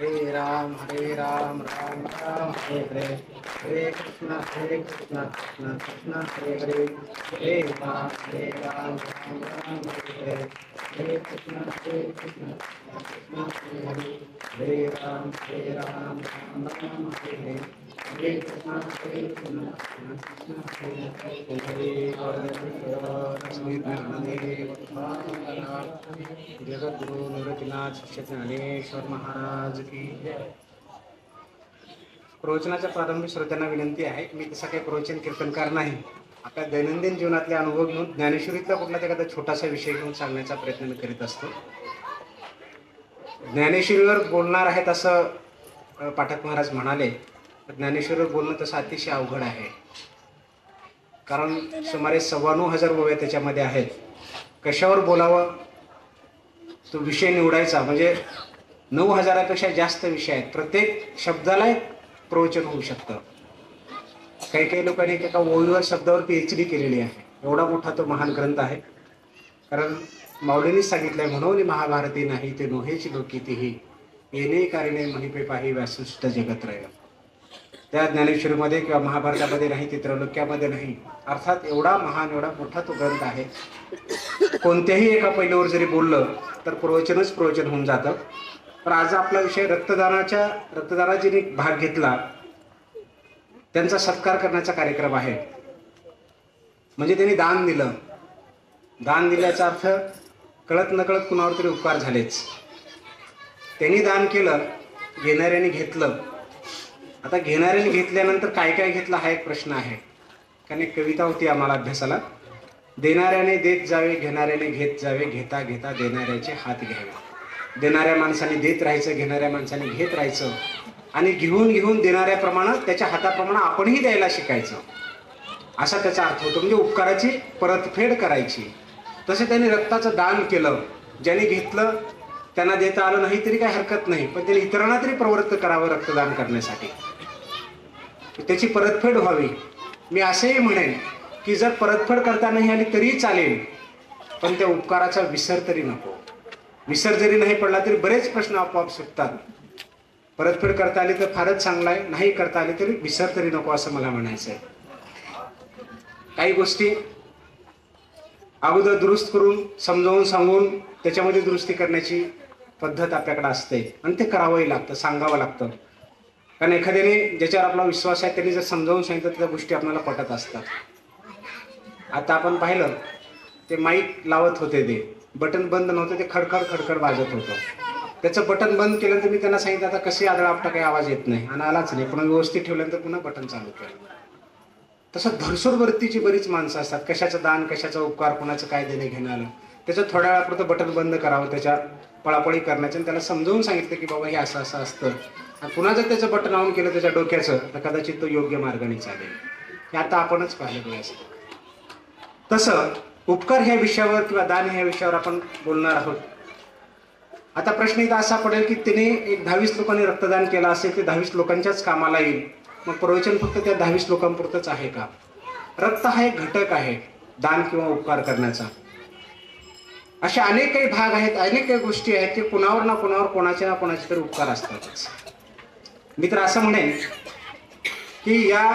हरे राम राम राम हरे कृष्ण कृष्ण कृष्ण हरे हरे हरे राम राम हरे कृष्ण कृष्ण हरे हरे राम राम हरे हरे कृष्ण कृष्ण जगद्गुरु निवृत्तीनाथ शिष्य ज्ञानेश्वर महाराज की जय. प्रवचनाच्या प्रारंभी श्रोत्यांना विनंती आहे, मी तसा काही प्रवचन कीर्तनकार नाही. आपल्या दैनंदिन जीवनातले अनुभव घेऊन ज्ञानेश्वरीतला कुठला एखादा छोटासा विषय घेऊन सांगण्याचा प्रयत्न मी करीत असतो. ज्ञानेश्वरीवर बोलणार आहेत असं पाठक महाराज म्हणाले. ज्ञानेश्वरीवर बोलणं तसं अतिशय अवघड आहे, कारण सुमारे 9,15,000 ओव्या त्याच्यामध्ये आहेत. कशावर बोलावं तो विषय निवडायचा म्हणजे 9,000पेक्षा जास्त विषय आहेत. प्रत्येक शब्दाला एक प्रवचन होऊ शकतं. काही काही लोकांनी एका ओवीवर शब्दावर PhD केलेली आहे. एवढा मोठा तो महान ग्रंथ आहे. कारण माऊलींनीच सांगितलंय, म्हणून महाभारती नाही ते नोहेची लोकीतीही येणे कारणे महिपे पाही व्यासुष्ट जगत्रय. त्या ज्ञानेश्वरीमध्ये किंवा महाभारतामध्ये नाही, ते त्रैलोक्यामध्ये नाही. अर्थात एवढा महान एवढा मोठा तो ग्रंथ आहे. कोणत्याही एका पैलूवर जरी बोललं तर प्रवचनच प्रवचन होऊन जातं. पण आज आपला विषय रक्तदानाची भाग घेतला, त्यांचा सत्कार करण्याचा कार्यक्रम आहे. म्हणजे त्यांनी दान दिलं. दान दिल्याचा अर्थ कळत नकळत कुणावर तरी उपकार झालेच. त्यांनी दान केलं, घेणाऱ्याने घेतलं. आता घेणाऱ्याने घेतल्यानंतर काय काय घेतलं हा एक प्रश्न आहे. कारण एक कविता होती आम्हाला अभ्यासाला, देणाऱ्याने देत जावे घेणाऱ्याने घेत जावे, घेता घेता देणाऱ्याचे हात घ्यावे. देणाऱ्या माणसाने देत राहायचं, घेणाऱ्या माणसाने घेत राहायचं आणि घेऊन घेऊन देणाऱ्याप्रमाणे त्याच्या हाताप्रमाणे आपणही द्यायला शिकायचं, असा त्याचा अर्थ होतो. म्हणजे उपकाराची परतफेड करायची. तसे त्यांनी रक्ताचं दान केलं. ज्यांनी घेतलं त्यांना देता आलं नाही तरी काही हरकत नाही, पण त्यांनी इतरांना तरी प्रवृत्त करावं रक्तदान करण्यासाठी, त्याची परतफेड व्हावी. मी असेही म्हणेन की जर परतफेड करता नाही आली तरी चालेल, पण त्या उपकाराचा विसर तरी नको. विसर जरी नाही पडला तरी बरेच प्रश्न आपोआप सुटतात. परतफेड करता आली तर फारच चांगला आहे, नाही करता आली तरी विसर तरी नको असं मला म्हणायचं आहे. काही गोष्टी अगोदर दुरुस्त करून समजावून सांगून त्याच्यामध्ये दुरुस्ती करण्याची पद्धत आपल्याकडे असते आणि ते करावंही लागतं, सांगावं लागतं. कारण एखाद्याने ज्याच्यावर आपला विश्वास आहे त्यांनी जर समजावून सांगितलं तर त्या गोष्टी आपल्याला पटत असतात. आता आपण पाहिलं ते माईक लावत होते, ते बटन बंद नव्हतं, ते खडखड खडखड वाजत होतं. त्याचं बटन बंद केल्यानंतर मी त्यांना सांगितलं आता कशी आदळ आपटा काही आवाज येत नाही आणि आलाच नाही, पुन्हा व्यवस्थित ठेवल्यानंतर पुन्हा बटन चालू केलं. तसं धरसोड वृत्तीची बरीच माणसं असतात. कशाचं दान, कशाचा उपकार, कोणाचं काय देणे घेणं आलं त्याचं थोड्या वेळापुरतं बटन बंद करावं, त्याच्या पळापळी करण्याचं आणि त्याला समजावून सांगितलं की बाबा हे असं असं असतं. आणि पुन्हा जर त्याचं बटन ऑन केलं त्याच्या डोक्याचं तर कदाचित तो योग्य मार्गाने चालेल. हे आता आपणच पाहिलं असतं. तसं उपकार ह्या विषयावर किंवा दान ह्या विषयावर आपण बोलणार आहोत. आता प्रश्न इथं असा पडेल की तिने एक 10-20 लोकांनी रक्तदान केलं असेल ते 10-20 लोकांच्याच कामाला येईल, मग प्रवचन फक्त त्या 10-20 लोकांपुरतंच आहे का? रक्त हा एक घटक आहे दान किंवा उपकार करण्याचा. अशा अनेक काही भाग आहेत, अनेक काही गोष्टी आहेत की कुणावर ना कुणावर कोणाचे ना कोणाचे तरी उपकार असतातच. मी तर असं म्हणेन की या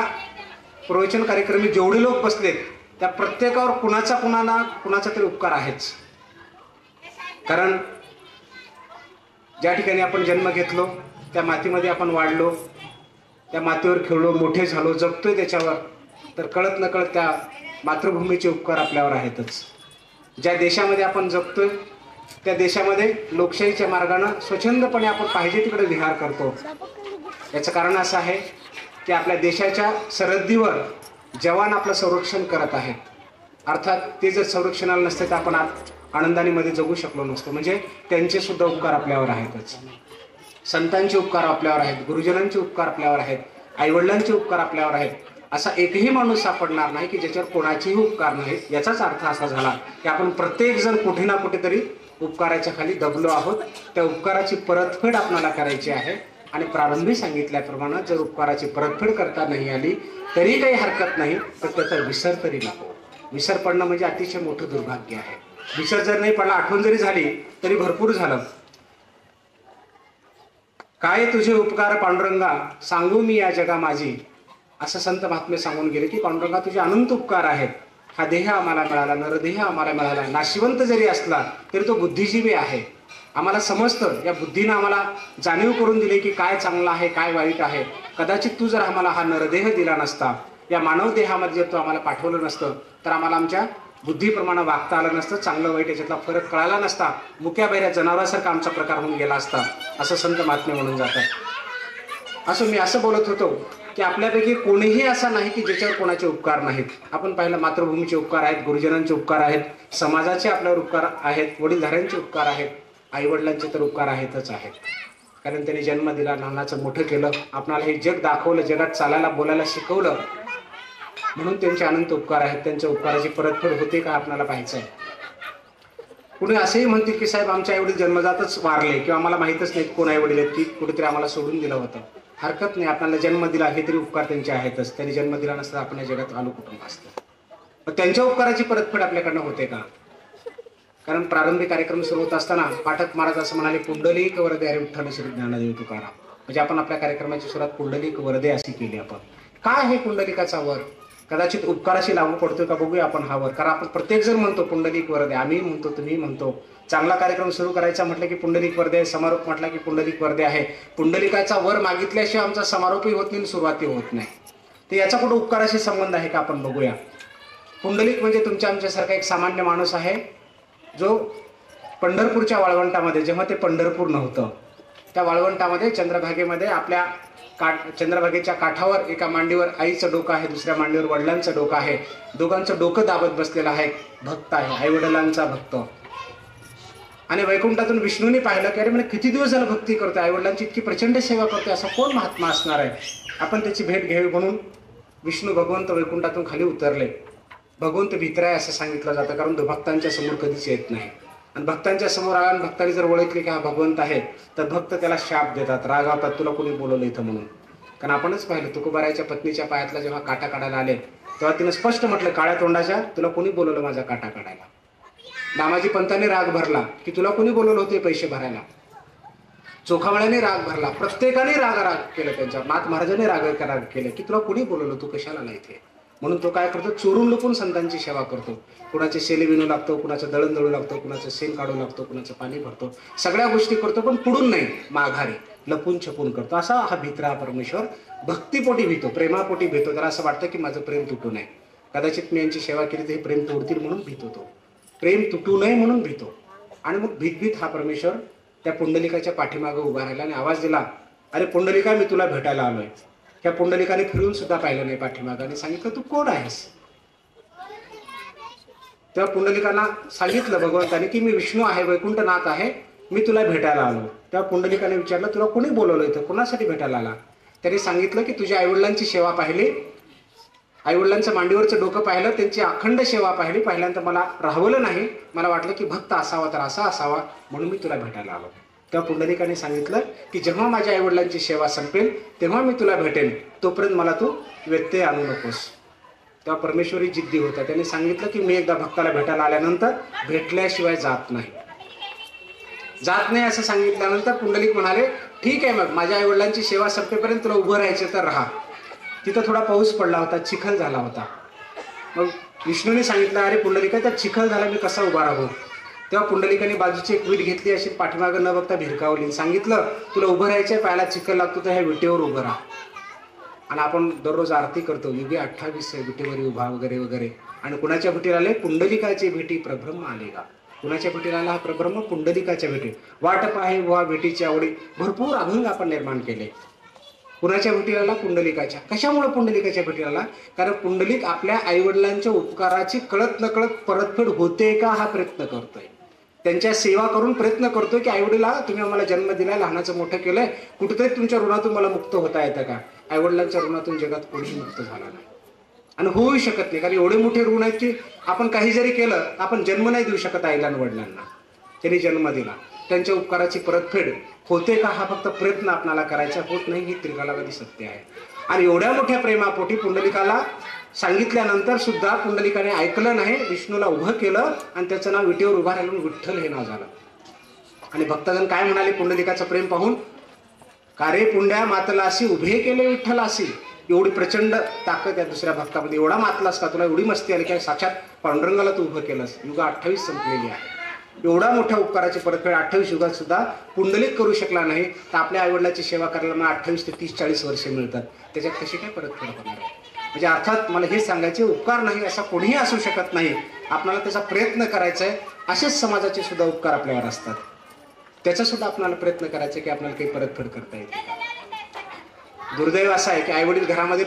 प्रवचन कार्यक्रमी जेवढे लोक बसलेत त्या प्रत्येकावर कुणाचा तरी उपकार आहेच. कारण ज्या ठिकाणी आपण जन्म घेतलो त्या मातीमध्ये आपण वाढलो, त्या मातीवर खेळलो, मोठे झालो, जगतोय त्याच्यावर, तर कळत नकळत त्या मातृभूमीचे उपकार आपल्यावर आहेतच. ज्या देशामध्ये आपण जगतोय त्या देशामध्ये लोकशाहीच्या मार्गाने स्वच्छंदपणे आपण पाहिजे तिकडे विहार करतो. याचं कारण असं आहे की आपल्या देशाच्या सरहद्दीवर जवान आपलं संरक्षण करत आहेत. अर्थात ते जर संरक्षणाला नसते तर आपण आनंदाने मध्ये जगू शकलो नसतो. म्हणजे त्यांचे सुद्धा उपकार आपल्यावर आहेतच. संतांचे उपकार आपल्यावर आहेत, गुरुजनांचे उपकार आपल्यावर आहेत, आईवडिलांचे उपकार आपल्यावर आहेत. असा एकही माणूस सापडणार नाही की ज्याच्यावर कोणाचेही उपकार नाहीत. याचाच अर्थ असा झाला की आपण प्रत्येक जण कुठे ना कुठेतरी उपकाराच्या खाली दबलो आहोत. त्या उपकाराची परतफेड आपल्याला करायची आहे. आणि प्रारंभी सांगितल्याप्रमाणे जर उपकाराची परतफेड करता नाही आली तरी काही हरकत नाही, तर त्याचा विसर तरी नको. विसर पडणं म्हणजे अतिशय मोठं दुर्भाग्य आहे. विसर जर नाही पडला, आठवण जरी झाली तरी भरपूर झालं. काय तुझे उपकार पांडुरंगा सांगू मी या जगा माझी, असं संत महात्मे सांगून गेले की पांडुरंगा तुझे अनंत उपकार आहेत. हा देह आम्हाला मिळाला, नरदेह आम्हाला मिळाला, नाशिवंत जरी असला तरी तो बुद्धिजीवी आहे. आम्हाला समजतं, या बुद्धीनं आम्हाला जाणीव करून दिली की काय चांगलं आहे काय वाईट आहे. कदाचित तू जर आम्हाला हा नरदेह दिला नसता, या मानव देहामध्ये जर तू आम्हाला पाठवलं नसतं तर आम्हाला आमच्या बुद्धीप्रमाणे वागता आलं नसतं, चांगलं वाईट याच्यातला फरक कळाला नसता, मुक्या बहिऱ्या जनावरासारखा आमचा प्रकार होऊन गेला असता, असं संत महात्मे म्हणून जातात. असं मी असं बोलत होतो की आपल्यापैकी कोणीही असा नाही की ज्याच्यावर कोणाचे उपकार नाहीत. आपण पाहिलं मातृभूमीचे उपकार आहेत, गुरुजनांचे उपकार आहेत, समाजाचे आपल्यावर उपकार आहेत, वडीलधाऱ्यांचे उपकार आहेत, आईवडिलांचे तर उपकार आहेतच आहेत. कारण त्यांनी जन्म दिला, लहानाचं मोठं केलं, आपणाला हे जग दाखवलं, जगात चालायला बोलायला शिकवलं, म्हणून त्यांचे अनंत उपकार आहेत. त्यांच्या उपकाराची परतफेड होते का आपल्याला पाहायचं आहे. कुणी असेही म्हणतील की साहेब आमच्या आईवडील जन्मजातच वारले किंवा आम्हाला माहीतच नाही कोण आईवडील आहेत, की कुठेतरी आम्हाला सोडून दिलं होतं. हरकत नाही, आपल्याला जन्म दिला हे तरी उपकार त्यांचे आहेतच. त्यांनी जन्म दिला नसता आपण या जगात आलो कुटुंब असतं. पण त्यांच्या उपकाराची परतफेड आपल्याकडनं होते का? कारण प्रारंभी कार्यक्रम सुरू होत असताना पाठक महाराज असं म्हणाले, पुंडलिक वरदे हरी विठ्ठल श्री ज्ञानदेव तुकाराम. म्हणजे आपण आपल्या कार्यक्रमाची सुरुवात पुंडलिक वरदे अशी केली. आपण काय आहे पुंडलिकाचा वर? कदाचित उपकाराशी लागू पडतोय का बघूया आपण हा वर. कारण आपण प्रत्येक जण म्हणतो पुंडलिक वरदे, आम्ही म्हणतो, तुम्ही म्हणतो. चांगला कार्यक्रम सुरू करायचा म्हटलं की पुंडलिक वरदे, समारोप म्हटला की पुंडलिक वरदे आहे. पुंडलिकाचा वर मागितल्याशिवाय आमचा समारोपही होत नाही, सुरुवाती होत नाही. तर याचा कुठं उपकाराशी संबंध आहे का आपण बघूया. पुंडलिक म्हणजे तुमच्या आमच्यासारखा एक सामान्य माणूस आहे, जो पंढरपूरच्या वाळवंटामध्ये, जेव्हा ते पंढरपूर नव्हतं, त्या वाळवंटामध्ये चंद्रभागेमध्ये आपल्या चंद्रभागेच्या काठावर एका मांडीवर आईचं डोकं आहे, दुसऱ्या मांडीवर वडिलांचं डोकं आहे. दोघांचं डोकं दाबत बसलेलं आहे. भक्त आहे, आईवडिलांचा भक्त. आणि वैकुंठातून विष्णूने पाहिलं की अरे म्हणजे किती दिवस झालं भक्ती करतोय, आईवडिलांची इतकी प्रचंड सेवा करतोय, असा कोण महात्मा असणार आहे, आपण त्याची भेट घ्यावी. म्हणून विष्णू भगवंत वैकुंठातून खाली उतरले. भगवंत भीतर आहे असं सांगितलं जातं, कारण तो भक्तांच्या समोर कधीच येत नाही. आणि भक्तांच्या समोर आला आणि भक्तांनी जर ओळखले की हा भगवंत आहे, तर भक्त त्याला शाप देतात, रागावतात, तुला कोणी बोलवलं इथं म्हणून. कारण आपणच पाहिलं, तुकोबारायच्या पत्नीच्या पायातला जेव्हा काटा काढायला आले तेव्हा तिनं स्पष्ट म्हटलं, काळ्या तोंडाच्या, तुला कोणी बोलवलं माझा काटा काढायला. दामाजी पंतांनी राग भरला की तुला कोणी बोलवलं होते पैसे भरायला. चोखामळ्याने राग भरला, प्रत्येकाने राग केलं त्यांच्यावर. नाथ महाराजांनी राग केलं की तुला कोणी बोलवलं, तू कशाला आला इथे. म्हणून तो काय करतो, चोरून लपून संतांची सेवा करतो. कुणाचे शेले विणू लागतो, कुणाचं दळण दळू लागतो, कुणाचं शेण काढू लागतो, कुणाचं पाणी भरतो, सगळ्या गोष्टी करतो, पण पुढून नाही, माघारी लपून छपून करतो. असा हा भित्रा परमेश्वर भक्तीपोटी भीतो, प्रेमापोटी भीतो. त्याला असं वाटतं की माझं प्रेम तुटू नये, कदाचित मी यांची सेवा केली तर हे प्रेम तोडतील म्हणून भीतो. तो प्रेम तुटू नये म्हणून भीतो. आणि मग भीत हा परमेश्वर त्या पुंडलिकाच्या पाठीमागे उभा राहिला आणि आवाज दिला, अरे पुंडलिका, मी तुला भेटायला आलोय. त्या पुंडलिकाने फिरून सुद्धा पाहिलं नाही पाठीमागे आणि सांगितलं, तू कोण आहेस. तेव्हा पुंडलिकांना सांगितलं भगवंताने की मी विष्णू आहे, वैकुंठनाथ आहे, मी तुला भेटायला आलो. तेव्हा पुंडलिकाने विचारलं, तुला कोणी बोलवलं इथं, कोणासाठी भेटायला आला. त्यांनी सांगितलं की तुझ्या आईवडिलांची सेवा पाहिली, आईवडिलांचं मांडीवरचं डोकं पाहिलं, त्यांची अखंड सेवा पाहिली. पाहिल्यानंतर मला राहवलं नाही, मला वाटलं की भक्त असावा तर असा असावा, म्हणून मी तुला भेटायला आलो. तेव्हा पुंडलिकाने सांगितलं की जेव्हा माझ्या आईवडिलांची सेवा संपेल तेव्हा मी तुला भेटेन, तोपर्यंत मला तू व्यत्यय आणू नकोस. तेव्हा परमेश्वरी जिद्दी होता. त्याने सांगितलं की मी एकदा भक्ताला भेटायला आल्यानंतर भेटल्याशिवाय जात नाही असं सांगितल्यानंतर पुंडलिक म्हणाले, ठीक आहे, मग माझ्या आईवडिलांची सेवा संपेपर्यंत तुला उभं राहायचं तर राहा. तिथं थोडा पाऊस पडला होता, चिखल झाला होता. मग विष्णूने सांगितलं, अरे पुंडलिका, त्या चिखल झाला, मी कसा उभा राहू. तेव्हा पुंडलिकाने बाजूची एक वीट घेतली, अशी पाठीमागं न बघता भिरकावली, सांगितलं, तुला उभं राहायचंय, पायाला चिखल लागतो तर ह्या विटेवर उभं राहा. आणि आपण दररोज आरती करतो, युगे 28 विटेवरी उभा वगैरे वगैरे. आणि कुणाच्या भेटीला आले, पुंडलिकाचे भेटी प्रब्रह्म आले का. कुणाच्या भेटीला आला हा प्रब्रह्म, पुंडलिकाच्या भेटी. वाट पाहे वा भेटीची आवडी, भरपूर अभंग आपण निर्माण केले. कुणाच्या भेटीला आला, पुंडलिकाच्या. कशामुळे पुंडलिकाच्या भेटीला आला, कारण पुंडलिक आपल्या आईवडिलांच्या उपकाराची कळत नकळत परतफेड होते का हा प्रयत्न करतोय. त्यांच्या सेवा करून प्रयत्न करतोय की आईवडिला, तुम्ही आम्हाला जन्म दिलाय, लहानाचं मोठं केलंय, कुठेतरी तुमच्या ऋणातून मला मुक्त होता येतं का. आईवडिलांच्या ऋणातून जगात कोणीही मुक्त झाला नाही आणि होऊ शकत नाही. कारण एवढे मोठे ऋण आहेत की आपण काही जरी केलं आपण जन्म नाही देऊ शकत आईला वडिलांना. त्यांनी जन्म दिला, त्यांच्या उपकाराची परतफेड होते का हा फक्त प्रयत्न आपल्याला करायचा, होत नाही, ही त्रिकालावधी सत्य आहे. आणि एवढ्या मोठ्या प्रेमापोटी पुंडलिकाला सांगितल्यानंतर सुद्धा पुंडलिकाने ऐकलं नाही, विष्णूला उभं केलं आणि त्याचं नाव विटेवर उभा राहिलं, विठ्ठल हे नाव झालं. आणि भक्तजन काय म्हणाले पुंडलिकाचं प्रेम पाहून, कारे पुंड्या मातलासी उभे केले विठ्ठलासी. एवढी प्रचंड ताकद आहे दुसऱ्या भक्तामध्ये. एवढा मातलास का, तुला एवढी मस्ती आली की साक्षात पांडुरंगाला तू उभं केलंस. युग 28 संपलेली आहे. एवढा मोठ्या उपकाराची परतफेड 28 युगात सुद्धा पुंडलिक करू शकला नाही, तर आपल्या आईवडिलाची सेवा करायला मला 28 ते 30-40 वर्षे मिळतात. त्याच्यात कशी काय परतफेड होणार आहे? म्हणजे अर्थात मला हे सांगायचे, उपकार नाही असा कोणीही असू शकत नाही. आपल्याला त्याचा प्रयत्न करायचा आहे. असेच समाजाचे सुद्धा उपकार आपल्यावर असतात. त्याचा सुद्धा आपल्याला प्रयत्न करायचा की आपल्याला काही परतफेड करता येते. दुर्दैव असं आहे की आईवडील घरामध्ये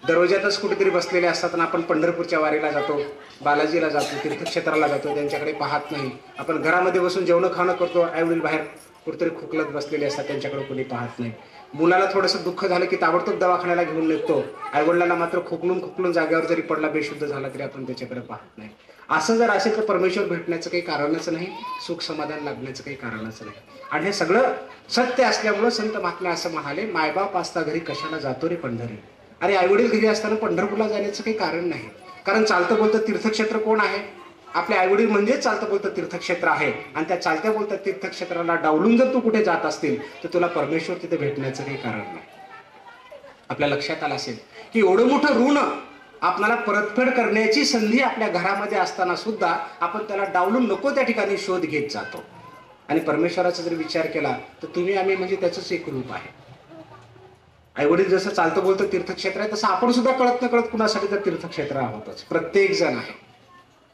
दरवाजातच कुठेतरी बसलेले असतात आणि आपण पंढरपूरच्या वारीला जातो, बालाजीला जातो, तीर्थक्षेत्राला जातो, त्यांच्याकडे पाहत नाही. आपण घरामध्ये बसून जेवण खाणं करतो, आईवडील बाहेर कुठेतरी खोकलत बसलेले असतात, त्यांच्याकडे कोणी पाहत नाही. मुलाला थोडंसं दुःख झालं की ताबडतोब दवाखान्याला घेऊन निघतो. आईवडिलांना मात्र खोकलून जागेवर जरी पडला, बेशुद्ध झाला तरी आपण त्याच्याकडे पाहत नाही. असं जर असेल तर परमेश्वर भेटण्याचं काही कारणच नाही, सुख समाधान लागण्याचं काही कारणच नाही. आणि हे सगळं सत्य असल्यामुळं संत महात्मे असं म्हणाले, मायबाप असता घरी कशाला जातो रे पंढरी. अरे आईवडील घरी असताना पंढरपूरला जाण्याचं काही कारण नाही. कारण चालतं बोलतं तीर्थक्षेत्र कोण आहे? आपले आईवडील म्हणजे चालतं बोलतं तीर्थक्षेत्र आहे. आणि त्या चालत्या बोलत्या तीर्थक्षेत्राला डावलून जर तू कुठे जात असतील तर तुला परमेश्वर तिथे भेटण्याचं काही कारण नाही. आपल्या लक्षात आलं असेल की एवढं मोठं ऋण आपल्याला परतफेड करण्याची संधी आपल्या घरामध्ये असताना सुद्धा आपण त्याला डावलून नको त्या ठिकाणी शोध घेत जातो. आणि परमेश्वराचा जर विचार केला तर तुम्ही आम्ही म्हणजे त्याचंच एक रूप आहे. आईवडील जसं चालतं बोलतं तीर्थक्षेत्र आहे, तसं आपण सुद्धा कळत न कळत कुणासाठी तर तीर्थक्षेत्र आहोतच. प्रत्येक जण आहे.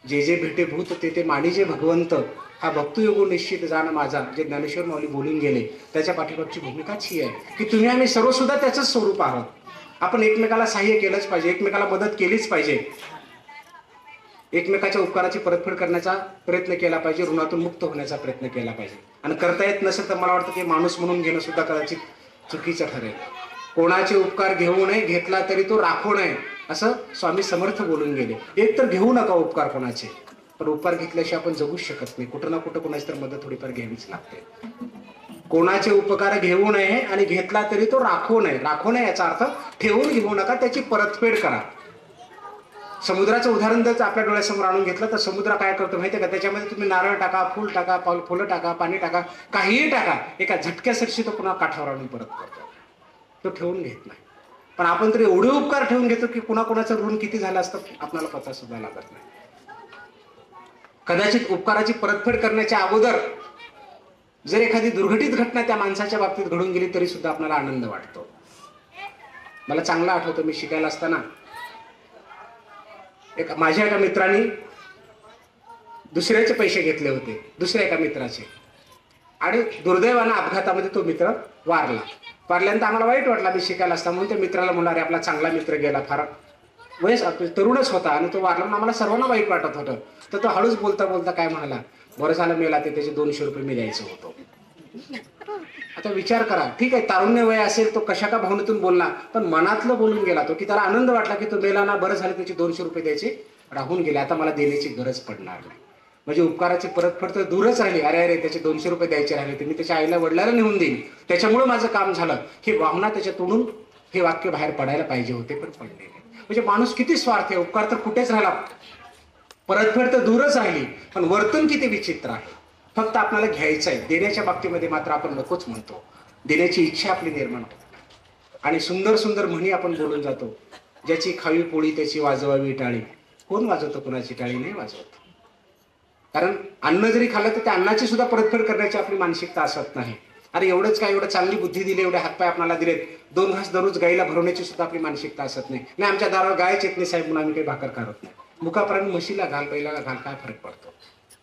जे जे भेटे भूत ते ते मानिजे भगवंत, हा भक्तयोगो निश्चित जाण माझा, जे ज्ञानेश्वर माऊली बोलून गेले, त्याच्या पाठीमागची भूमिकाच ही आहे की तुम्ही आम्ही सर्व सुद्धा त्याचंच स्वरूप आहोत. आपण एकमेकाला सहाय्य केलंच पाहिजे, एकमेकाला मदत केलीच पाहिजे, एकमेकाच्या उपकाराची परतफेड करण्याचा प्रयत्न केला पाहिजे, ऋणातून मुक्त होण्याचा प्रयत्न केला पाहिजे. आणि करता येत नसेल तर मला वाटतं की माणूस म्हणून घेणं सुद्धा कदाचित चुकीचं ठरेल. कोणाचे उपकार घेऊ नये, घेतला तरी तो राखू नये, असं स्वामी समर्थ बोलून गेले. एक तर घेऊ नका उपकार कोणाचे, पण उपकार घेतल्याशिवाय आपण जगूच शकत नाही. कुठं ना कुठं कोणाची तर मदत थोडीफार घ्यावीच लागते. कोणाचे उपकार घेऊ नये आणि घेतला तरी तो राखू नये. राखू नये याचा अर्थ ठेवून घेऊ नका, त्याची परतफेड करा. समुद्राचं उदाहरण जर आपल्या डोळ्यासमोर आणून घेतलं तर समुद्र काय करतो माहितीये का? त्याच्यामध्ये तुम्ही नारळ टाका, फुल टाका, फुलं टाका, पाणी टाका, काहीही टाका, एका झटक्यासाठी तो पुन्हा काठावर आणून परत करतो. तो ठेवून घेत नाही. पण आपण तर एवढे उपकार ठेवून घेतो की कुणाकुणाचं ऋण किती झालं असतं आपल्याला पता सुद्धा लागत नाही. कदाचित उपकाराची परतफेड करण्याच्या अगोदर जर एखादी दुर्घटित घटना त्या माणसाच्या बाबतीत घडून गेली तरी सुद्धा आपल्याला आनंद वाटतो. मला चांगलं आठवतं, मी शिकायला असताना माझ्या एका मित्राने दुसऱ्याचे पैसे घेतले होते, दुसऱ्या एका मित्राचे, आणि दुर्दैवानं अपघातामध्ये तो मित्र वारल्यानंतर आम्हाला वाईट वाटला. मी शिकायला असता म्हणून त्या मित्राला म्हणणार, आपला चांगला मित्र गेला, फार वयस तरुणच होता आणि तो वारला. आम्हाला सर्वांना वाईट वाटत होतं. तर तो हळूच बोलता बोलता काय म्हणाला, बरं झालं मेला, ते त्याचे 200 रुपये मी द्यायचं होतो. आता विचार करा, ठीक आहे तारुण्य वय असेल, तो कशा का भावनेतून बोलला, पण मनातलं बोलून गेला तो, की त्याला आनंद वाटला की तो मेला ना, बरं झालं त्याचे 200 रुपये द्यायचे राहून गेले, आता मला देण्याची गरज पडणार नाही. म्हणजे उपकाराची परतफेड तर दूरच राहिली. अरे त्याचे 200 रुपये द्यायचे राहिले, ते मी त्याच्या आईला वडिलांना नेऊन देईन, त्याच्यामुळे माझं काम झालं, ही भावना त्याच्यातून हे वाक्य बाहेर पडायला पाहिजे होते, पण पडले नाही. म्हणजे माणूस किती स्वार्थ आहे. उपकार तर कुठेच राहिला, परतफेड तर दूरच राहिली, पण वर्तन किती विचित्र आहे. फक्त आपल्याला घ्यायचं आहे, देण्याच्या बाबतीमध्ये मात्र आपण नकोच म्हणतो. देण्याची इच्छा आपली निर्माण होते आणि सुंदर सुंदर म्हणी आपण बोलून जातो. ज्याची खावी पोळी त्याची वाजवावी टाळी. कोण वाजवतं कोणाची टाळी? नाही वाजवत. कारण अन्न जरी खाल्लं तर त्या अन्नाची सुद्धा परतफेड करण्याची आपली मानसिकता असत नाही. अरे एवढंच काय, एवढं चांगली बुद्धी दिली, एवढे हातपाय आपल्याला दिलेत, 2 घास दररोज गाईला भरवण्याची सुद्धा आपली मानसिकता असत नाही. नाही आमच्या दारावर गायच येत नाही साहेब म्हणून आम्ही काही भाकर करत नाही. मुखापर्यंत म्हशीला घाल, बैलाला घाल, काय फरक पडतो?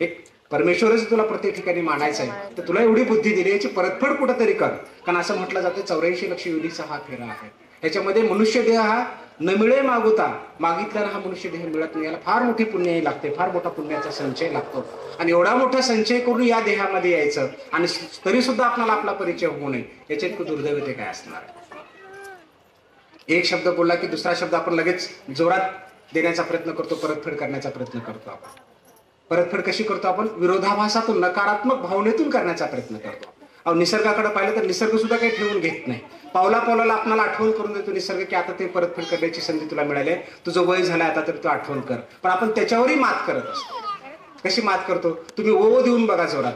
एक परमेश्वरच तुला प्रत्येक ठिकाणी मानायचं आहे, तर तुला एवढी बुद्धी दिली, याची परतफेड कुठंतरी कर. कारण असं म्हटलं जातं 84 लक्ष योनीचा हा फेरा आहे. याच्यामध्ये मनुष्य देह हा न मिळे मागुता, मागितल्यानं हा मनुष्य देह मिळत नाही. याला फार मोठी पुण्य लागते, फार मोठा पुण्याचा संचय लागतो. आणि एवढा मोठा संचय करून या देहामध्ये यायचं आणि तरी सुद्धा आपल्याला आपला परिचय होऊ नये, याच्या इतकं दुर्दैव ते काय असणार. एक शब्द बोलला की दुसरा शब्द आपण लगेच जोरात देण्याचा प्रयत्न करतो, परतफेड करण्याचा प्रयत्न करतो. आपण परतफेड कशी करतो? आपण विरोधाभासातून, नकारात्मक भावनेतून करण्याचा प्रयत्न करतो. अहो निसर्गाकडे पाहिलं तर निसर्ग सुद्धा काही ठेवून घेत नाही. पावला पावलाला आपल्याला आठवण करून देतो निसर्ग की आता ते परतफेड करण्याची संधी तुला मिळाली आहे, तुझं वय झालं आता तर तू आठवण कर. पण आपण त्याच्यावरही मात करत असतो. कशी मात करतो? तुम्ही ओ देऊन बघा जोरात,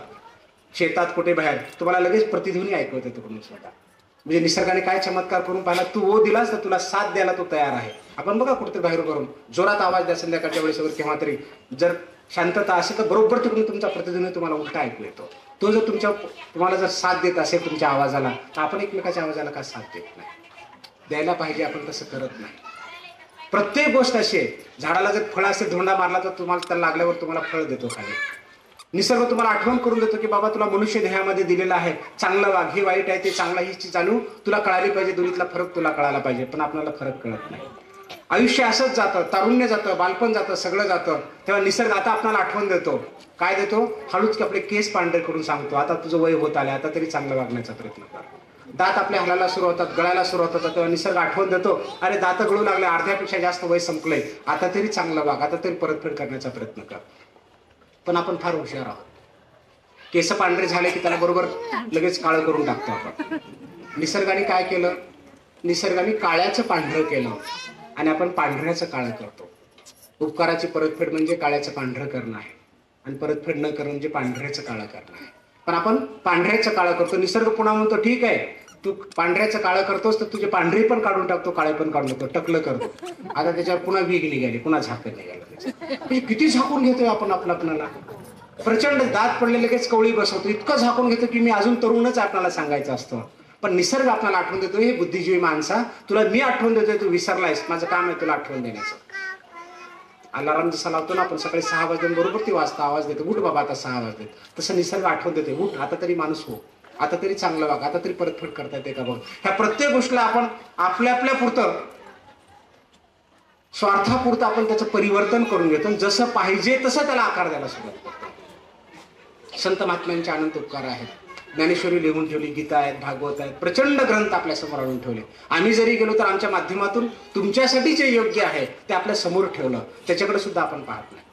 शेतात कुठे बाहेर, तुम्हाला लगेच प्रतिध्वनी ऐकवत येतो. तुम्ही स्वतः म्हणजे निसर्गाने काय चमत्कार करून पाहिला, तू ओ दिलास तर तुला साथ द्यायला तो तयार आहे. आपण बघा कुठेतरी बाहेर करून जोरात आवाज द्या संध्याकाळच्या वेळेस वगैरे केव्हा तरी, जर शांतता असेल तर बरोबर तिकडून तुमचा प्रतिध्वनी तुम्हाला उलटा ऐकू येतो. तो जर तुम्हाला जर साथ देत असेल तुमच्या आवाजाला, तर आपण एकमेकाच्या आवाजाला का साथ देत नाही? द्यायला पाहिजे, आपण तसं करत नाही. प्रत्येक गोष्ट अशी आहे, झाडाला जर फळ असेल धोंडा मारला तर तुम्हाला त्याला लागल्यावर तुम्हाला फळ देतो खाली. निसर्ग तुम्हाला आठवण करून देतो की बाबा तुला मनुष्य देहामध्ये दिलेला आहे, चांगलं वाग, हे वाईट आहे ते चांगला, ही जाणीव तुला कळाली पाहिजे, दोन्हीतला फरक तुला कळायला पाहिजे. पण आपल्याला फरक कळत नाही. आयुष्य असंच जातं, तारुण्य जातं, बालपण जातं, सगळं जातं. तेव्हा निसर्ग आता आपल्याला आठवण देतो. काय देतो? हळूच की आपले केस पांढरे करून सांगतो, आता तुझं वय होत आलं, आता तरी चांगलं वागण्याचा प्रयत्न कर. दात आपले हलायला सुरू होतात, गळायला सुरू होतात, तेव्हा निसर्ग आठवण देतो, अरे दात गळू लागले, अर्ध्यापेक्षा जास्त वय संपलंय, आता तरी चांगलं वाग, आता तरी परतफेड करण्याचा प्रयत्न कर. पण आपण फार हुशार आहोत. केस पांढरे झाले की त्याला बरोबर लगेच काळं करून टाकतो आपण. निसर्गाने काय केलं? निसर्गाने काळ्याचं पांढरं केलं आणि आपण पांढऱ्याचं काळं करतो. उपकाराची परतफेड म्हणजे काळ्याचं पांढरं करणं आहे, आणि परतफेड न करणं म्हणजे पांढऱ्याचं काळं करणं आहे. पण आपण पांढऱ्याचं काळं करतो. निसर्ग पुन्हा म्हणतो, ठीक आहे तू पांढऱ्याचं काळं करतोस तर तुझे पांढरे पण काढून टाकतो, काळे पण काढून टाकतो, टकलं करतो. आता त्याच्यावर पुन्हा वीग निघाली, पुन्हा झाकण निघालं. म्हणजे किती झाकून घेतोय आपण आपल्याला. प्रचंड दात पडले लगेच कवळी बसवतो, इतकं झाकून घेतो की मी अजून तरुणच आपल्याला सांगायचं असतं. पण निसर्ग आपल्याला आठवण देतो, हे बुद्धिजीवी माणसा तुला मी आठवण देतोय, तू विसरलायस, माझं काम आहे तुला आठवण देण्याचं. अलाराम जसा लावतो ना आपण सकाळी 6 वाजल्याबरोबर ती वाजता आवाज देतो, उठ बाबा आता 6 वाजले. तसं निसर्ग आठवण देते, उठ आता तरी माणूस हो, आता तरी चांगलं वाग, आता तरी परतफेड करता येते का बघ. ह्या प्रत्येक गोष्टीला आपण आपल्या पुरतं, स्वार्थापुरतं आपण त्याचं परिवर्तन करून घेतो, जसं पाहिजे तसं त्याला आकार द्यायला सुरुवात करतो. संत महात्म्यांचे अनंत उपकार आहेत. ज्ञानेश्वरी लिहून ठेवली, गीता आहेत, भागवत आहेत, प्रचंड ग्रंथ आपल्या समोर आणून ठेवले. आम्ही जरी गेलो तर आमच्या माध्यमातून तुमच्यासाठी जे योग्य आहे ते आपल्या समोर ठेवलं, त्याच्याकडे सुद्धा आपण पाहत नाही.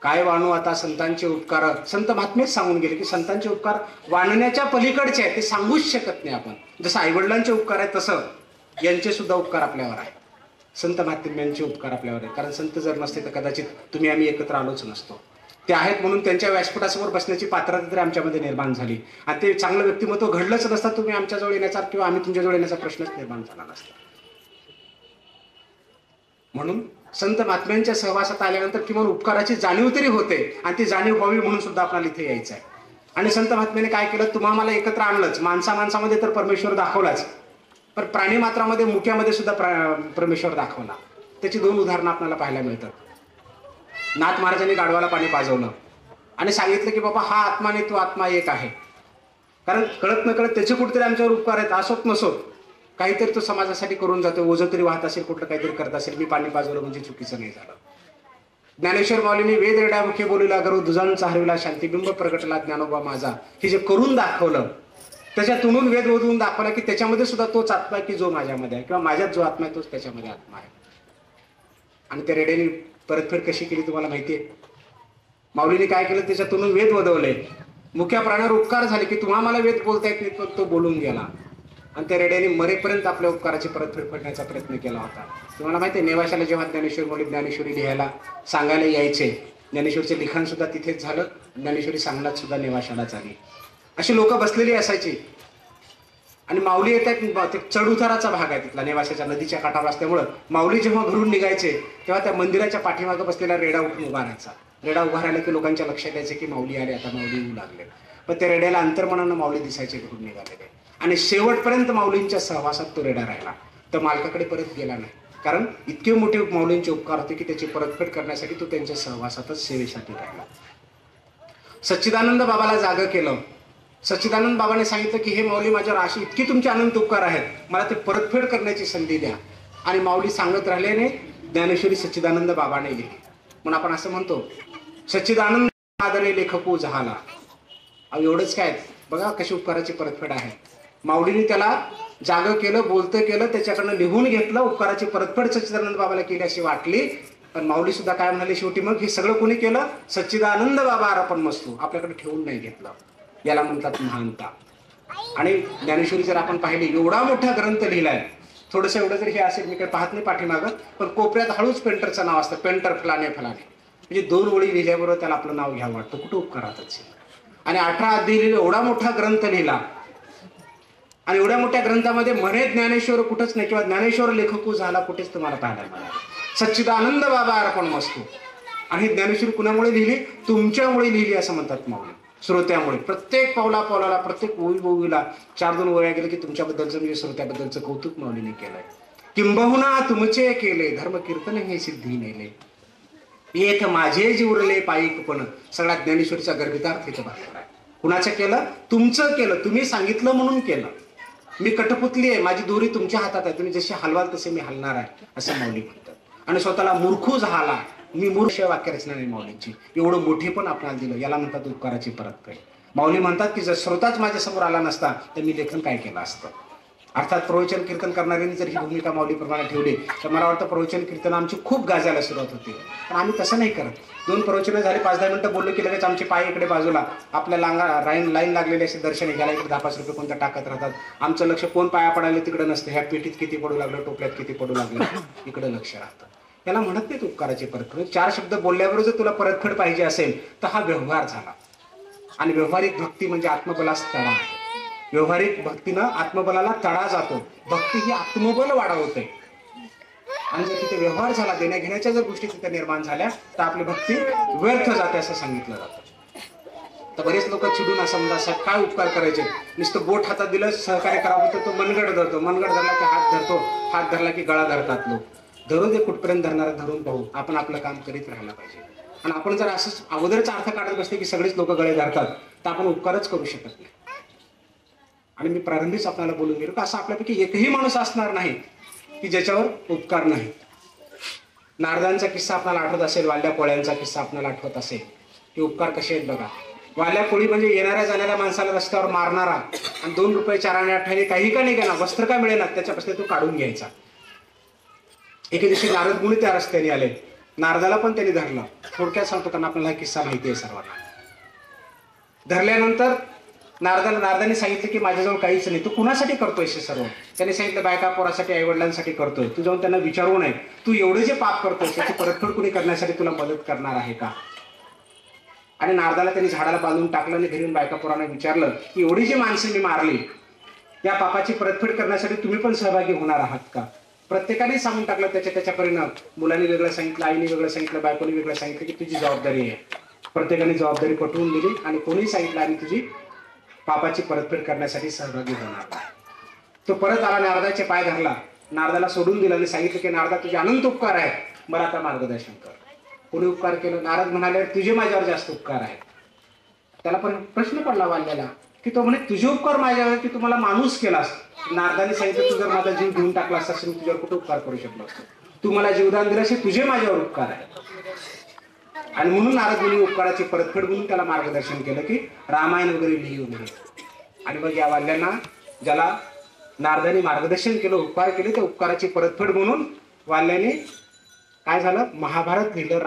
काय वाणू आता संतांचे उपकार? संत महात्मेच सांगून गेले की संतांचे उपकार वाणण्याच्या पलीकडचे आहेत, ते सांगूच शकत नाही आपण. जसं आईवडिलांचे उपकार आहेत तसं यांचे सुद्धा उपकार आपल्यावर आहे. संत महात्म्यांचे उपकार आपल्यावर आहे, कारण संत जर नसते तर कदाचित तुम्ही आम्ही एकत्र आलोच नसतो. ते आहेत म्हणून त्यांच्या व्यासपीठासमोर बसण्याची पात्रता तरी आमच्यामध्ये निर्माण झाली, आणि ते चांगलं व्यक्तिमत्व घडलंच नसतं तुम्ही आमच्याजवळ येण्याचा किंवा आम्ही तुमच्याजवळ येण्याचा प्रश्नच निर्माण झाला नसता. म्हणून संत महात्म्यांच्या सहवासात आल्यानंतर किमान उपकाराची जाणीव तरी होते, आणि ती जाणीव व्हावी म्हणून सुद्धा आपल्याला इथे यायचं आहे. आणि संत महात्म्याने काय केलं? तुम्हाला एकत्र आणलंच, माणसामाणसामध्ये तर परमेश्वर दाखवलाच, पण प्राणी मात्रामध्ये मुक्यामध्ये सुद्धा परमेश्वर दाखवला. त्याची 2 उदाहरणं आपल्याला पाहायला मिळतात. नाथ महाराजांनी गाढवाला पाणी पाजवलं आणि सांगितलं की बाबा हा आत्मा नाही, तो आत्मा एक आहे. कारण कळत न कळत त्याचे कुठेतरी आमच्यावर उपकार आहेत, असोत नसोत काहीतरी तो समाजासाठी करून जातो. ओझं तरी वाहत असेल, कुठलं काहीतरी करत असेल, मी पाणी पाजवलं म्हणजे चुकीचं नाही झालं. ज्ञानेश्वर माऊलींनी वेद रेड्या मुखे बोलिला, गर्व दुजांचा हरविला, शांतिबिंब प्रगटला ज्ञानोबा माझा, हे जे करून दाखवलं, त्याच्यातून वेद ओढवून दाखवला की त्याच्यामध्ये सुद्धा तोच आत्मा आहे की जो माझ्यामध्ये आहे, किंवा माझ्यात जो आत्मा आहे तोच त्याच्यामध्ये आत्मा आहे. आणि त्या रेड्याने परतफेड कशी केली तुम्हाला माहितीये? माऊलीने काय केलं? त्याच्यातून वेद वदवले, मुख्या प्राण्यावर उपकार झाले की तुम्हा मला वेद बोलता येत नाही, पण तो बोलून गेला. आणि त्या रेड्याने मरेपर्यंत आपल्या उपकाराची परतफेड करण्याचा प्रयत्न केला होता. तुम्हाला माहिती आहे, नेवाशाला जेव्हा ज्ञानेश्वर माऊली ज्ञानेश्वरी लिहायला सांगायला यायचे, ज्ञानेश्वरचे लिखाण सुद्धा तिथेच झालं, ज्ञानेश्वरी सांगण्यात सुद्धा नेवाशालाच आली. अशी लोक बसलेली असायची. आणि माऊली येतात, चढ उताराचा भाग आहे तिथला, नेवाशाच्या नदीच्या काठावर असल्यामुळं माऊली जेव्हा घरून निघायचे तेव्हा त्या मंदिराच्या पाठीमागं बसलेला रेडा उठून उभा राहायचा. रेडा उभा राहिला की लोकांच्या लक्षात यायचे की माऊली आले, आता माऊली येऊ लागले. पण त्या रेड्याला अंतर्मनानं माऊली दिसायचे घरून निघालेले. आणि शेवटपर्यंत माऊलींच्या सहवासात तो रेडा राहिला, तर मालकाकडे परत गेला नाही. कारण इतके मोठे माऊलींचे उपकार होते की त्याची परतफेड करण्यासाठी तो त्यांच्या सहवासातच सेवेसाठी राहिला. सच्चिदानंद बाबाला जागं केलं. सच्चिदानंद बाबाने सांगितलं की हे माऊली, माझ्यावर अशी इतकी तुमचे अनंत उपकार आहेत, मला ते परतफेड करण्याची संधी द्या. आणि माऊली सांगत राहिल्याने ज्ञानेश्वरी सच्चिदानंद बाबाने लिहिली. म्हणून आपण असं म्हणतो, सच्चिदानंद आदरे लेखकू झाला. एवढंच काय, बघा कशी उपकाराची परतफेड आहे. माऊलीने त्याला जागं केलं, बोलतं केलं, त्याच्याकडनं लिहून घेतलं. उपकाराची परतफेड सच्चिदानंद बाबाला केली अशी वाटली, पण माऊली सुद्धा काय म्हणाले शेवटी, मग हे सगळं कोणी केलं? सच्चिदानंद बाबा अर्पण मस्तू, आपल्याकडे ठेवून नाही घेतलं. याला म्हणतात महानता. आणि ज्ञानेश्वरी जर आपण पाहिली, एवढा मोठा ग्रंथ लिहिलाय, थोडंसं एवढं जरी हे असेल, मी काही पाहत नाही पाठीमागं, पण कोपऱ्यात हळूच पेंटरचं नाव असतं, पेंटर फलाने फलाने, म्हणजे 2 ओळी लिहिल्याबरोबर त्याला आपलं नाव घ्यावं वाटतं, कुठं उपकारातच. आणि 18 अध्याय लिहिले, एवढा मोठा ग्रंथ लिहिला. आणि एवढ्या मोठ्या ग्रंथामध्ये म्हणे ज्ञानेश्वर कुठंच नाही, किंवा ज्ञानेश्वर लेखकू झाला कुठेच तुम्हाला पाहायला मिळाला. सच्चिदानंद बाबा अर्पण वस्तू. आणि ही ज्ञानेश्वर कुणामुळे लिहिली? तुमच्यामुळे लिहिली असं म्हणतात माऊली. श्रोत्यामुळे. प्रत्येक पावला पावलाला, प्रत्येक ओवी ओवीला 4-2 ओव्या गेले की तुमच्याबद्दलचं म्हणजे श्रोत्याबद्दलचं कौतुक माऊलीने केलंय. किंबहुना तुमचे केले धर्म कीर्तन हे सिद्धी नेले, एक माझे जिवरले पायिकपण. सगळ्या ज्ञानेश्वरीचा गर्भितार्थ इथं भरलेला आहे. कुणाचं केलं? तुमचं केलं. तुम्ही सांगितलं म्हणून केलं. मी कठपुतली आहे, माझी दोरी तुमच्या हातात आहे, तुम्ही जसे हलवाल तसे मी हलणार आहे असं माऊली म्हणतात. आणि स्वतःला मूर्खू झाला, मी मूर्ख वाक्यरचना नाही माऊलींची. एवढं मोठे पण आपल्याला दिलं, याला म्हणतात उपकाराची परतफेड. माऊली म्हणतात की जर श्रोताच माझ्या समोर आला नसता तर मी लेखन काय केलं असतं. अर्थात प्रवचन कीर्तन करणाऱ्यांनी जर ही भूमिका माऊलीप्रमाणे ठेवली तर मला वाटतं प्रवचन कीर्तन आमची खूप गाजायला सुरुवात होती. पण आम्ही तसं नाही करत. 2 प्रवचनं झाले, 5-10 मिनिटं बोललो की लगेच आमचे पाय इकडे बाजूला, आपल्या लाईन लागलेले असे दर्शन घ्यायला इकडे 10-5 रुपये कोणत्या टाकत राहतात. आमचं लक्ष कोण पाया पडायला तिकडे नसतं. ह्या पेटीत किती पडू लागलं, टोपल्यात किती पडू लागलं, इकडे लक्ष राहतं. याला म्हणत नाहीत उपकाराची परतफेड. 4 शब्द बोलल्यावर जर तुला परतफेड पाहिजे असेल तर हा व्यवहार झाला. आणि व्यवहारिक भक्ती म्हणजे आत्मबलास तडा आहे. व्यवहारिक भक्तीनं आत्मबलाला तडा जातो. भक्ती ही आत्मबल वाढवते. आणि जर तिथे व्यवहार झाला, देण्या घेण्याच्या जर गोष्टी तिथे निर्माण झाल्या तर आपली भक्ती व्यर्थ जाते असं सांगितलं जातं. तर बरेच लोक चिडून असं म्हणतात, साहेब काय उपकार करायचे, नुसतं बोट हातात दिलं सहकार्य करावं तर तो मनगड धरतो, मनगड धरला की हात धरतो, हात धरला की गळा धरतात लोक. धरू दे कुठपर्यंत धरणार, धरून पाहू. आपण आपलं काम करीत राहायला पाहिजे. आणि आपण जर असंच अगोदरचा अर्थ काढत बसते की सगळेच लोक गळे धरतात तर आपण उपकारच करू शकत नाही. आणि मी प्रारंभीच आपल्याला बोलून गेलो की असं आपल्यापैकी एकही माणूस असणार नाही की ज्याच्यावर उपकार नाही. नारदांचा किस्सा आपल्याला आठवत असेल, वाल्या कोळ्यांचा किस्सा आपल्याला आठवत असेल की उपकार कसे आहेत बघा. वाल्या कोळी म्हणजे येणाऱ्या जाणाऱ्या माणसाला रस्त्यावर मारणारा आणि 2 रुपये 4 आणे 8 आणे काही का नाही का ना, वस्त्र का मिळेना त्याच्यापासून तो काढून घ्यायचा. एके दिवशी नारद मुनी त्या रस्त्याने आले, नारदाला पण त्यांनी धरलं. थोडक्यात सांगतो कारण आपल्याला हा किस्सा माहिती आहे सर्वांना. धरल्यानंतर नारदाने सांगितलं की माझ्याजवळ काहीच नाही, तू कुणासाठी करतोय हे सर्व. त्याने सांगितलं बायका पोरासाठी, आई वडिलांसाठी करतोय. तू जाऊन त्यांना विचारू नये, तू एवढे जे पाप करतोय त्याची परतफेड कुणी करण्यासाठी तुला मदत करणार आहे का. आणि नारदाला त्यांनी झाडाला बांधून टाकलं आणि घरी बायका पोरांना विचारलं की एवढी जी माणसं मी मारली या पापाची परतफेड करण्यासाठी तुम्ही पण सहभागी होणार आहात का. प्रत्येकाने सांगून टाकलं त्याच्या परिणाम. मुलांनी वेगळं सांगितलं, आईने वेगळं सांगितलं, बायकोने वेगळं सांगितलं की तुझी जबाबदारी आहे. प्रत्येकाने जबाबदारी पटवून दिली आणि कोणी सांगितलं आणि तुझी पापाची परतफेड करण्यासाठी सहभागी होणार. तो परत आला, नारदाचे पाय धरला, नारदाला सोडून दिला आणि सांगितलं की नारदा तुझे अनंत उपकार आहे, मला आता मार्गदर्शन कर. कोणी उपकार केलं? नारद म्हणाले तुझे माझ्यावर जास्त उपकार आहेत. त्याला पण प्रश्न पडला वाल्याला की तो म्हणे तुझे उपकार माझ्यावर की तुम्हाला माणूस केलास. नारदाने सांगितलं तू जर माझा जीव घेऊन टाकला असतास मी तुझ्यावर कुठे उपकार करू शकलो असतो. तू मला जीवदान दिलास, तुझे माझ्यावर उपकार आहे. आणि म्हणून नारद मुनी उपकाराची परतफेड म्हणून त्याला मार्गदर्शन केलं की रामायण वगैरे लिहू नये. आणि मग या वाल्यांना ज्याला नारदाने मार्गदर्शन केलं, उपकार केले, त्या उपकाराची परतफेड म्हणून वाल्याने काय झालं, महाभारत लिहिलं,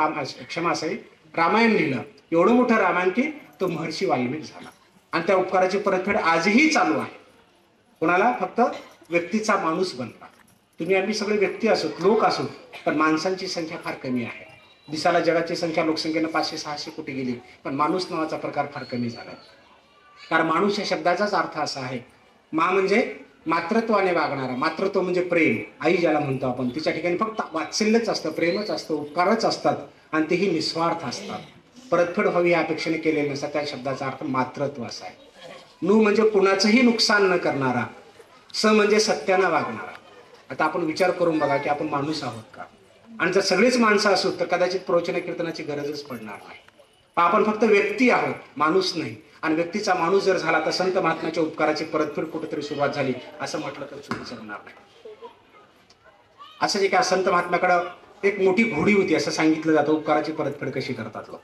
रामायण लिहिलं. एवढं मोठं रामायण की तो महर्षी वाल्मिक झाला. आणि त्या उपकाराची परतफेड आजही चालू आहे. कोणाला? फक्त व्यक्तीचा माणूस बनला. तुम्ही आम्ही सगळे व्यक्ती असोत, लोक असोत, पण माणसांची संख्या फार कमी आहे. दिसाला जगाची संख्या लोकसंख्येनं 500-600 कोटी गेली, पण माणूस नावाचा प्रकार फार कमी झाला. कारण माणूस या शब्दाचाच अर्थ असा आहे, मा म्हणजे मातृत्वाने वागणारा. मातृत्व म्हणजे प्रेम, आई ज्याला म्हणतो आपण. तिच्या ठिकाणी फक्त वात्सल्यच असतं, प्रेमच असतं, उपकारच असतात आणि तेही निस्वार्थ असतात. परतफेड व्हावी या अपेक्षेने केलेलं नसतं. त्या शब्दाचा अर्थ मातृत्व असा आहे. नु म्हणजे कुणाचंही नुकसान न करणारा, स म्हणजे सत्यानं वागणारा. आता आपण विचार करून बघा की आपण माणूस आहोत का. आणि जर सगळेच माणसं असू तर कदाचित प्रवचन कीर्तनाची गरजच पडणार नाही. आपण फक्त व्यक्ती आहोत, माणूस नाही. आणि व्यक्तीचा माणूस जर झाला तर संत महात्म्याच्या उपकाराची परतफेड कुठेतरी सुरुवात झाली असं म्हटलं तर चुकीचं होणार नाही. असं जे काय संत महात्म्याकडं एक मोठी घोडी होती असं सांगितलं जातं, उपकाराची परतफेड कशी करतात लोक.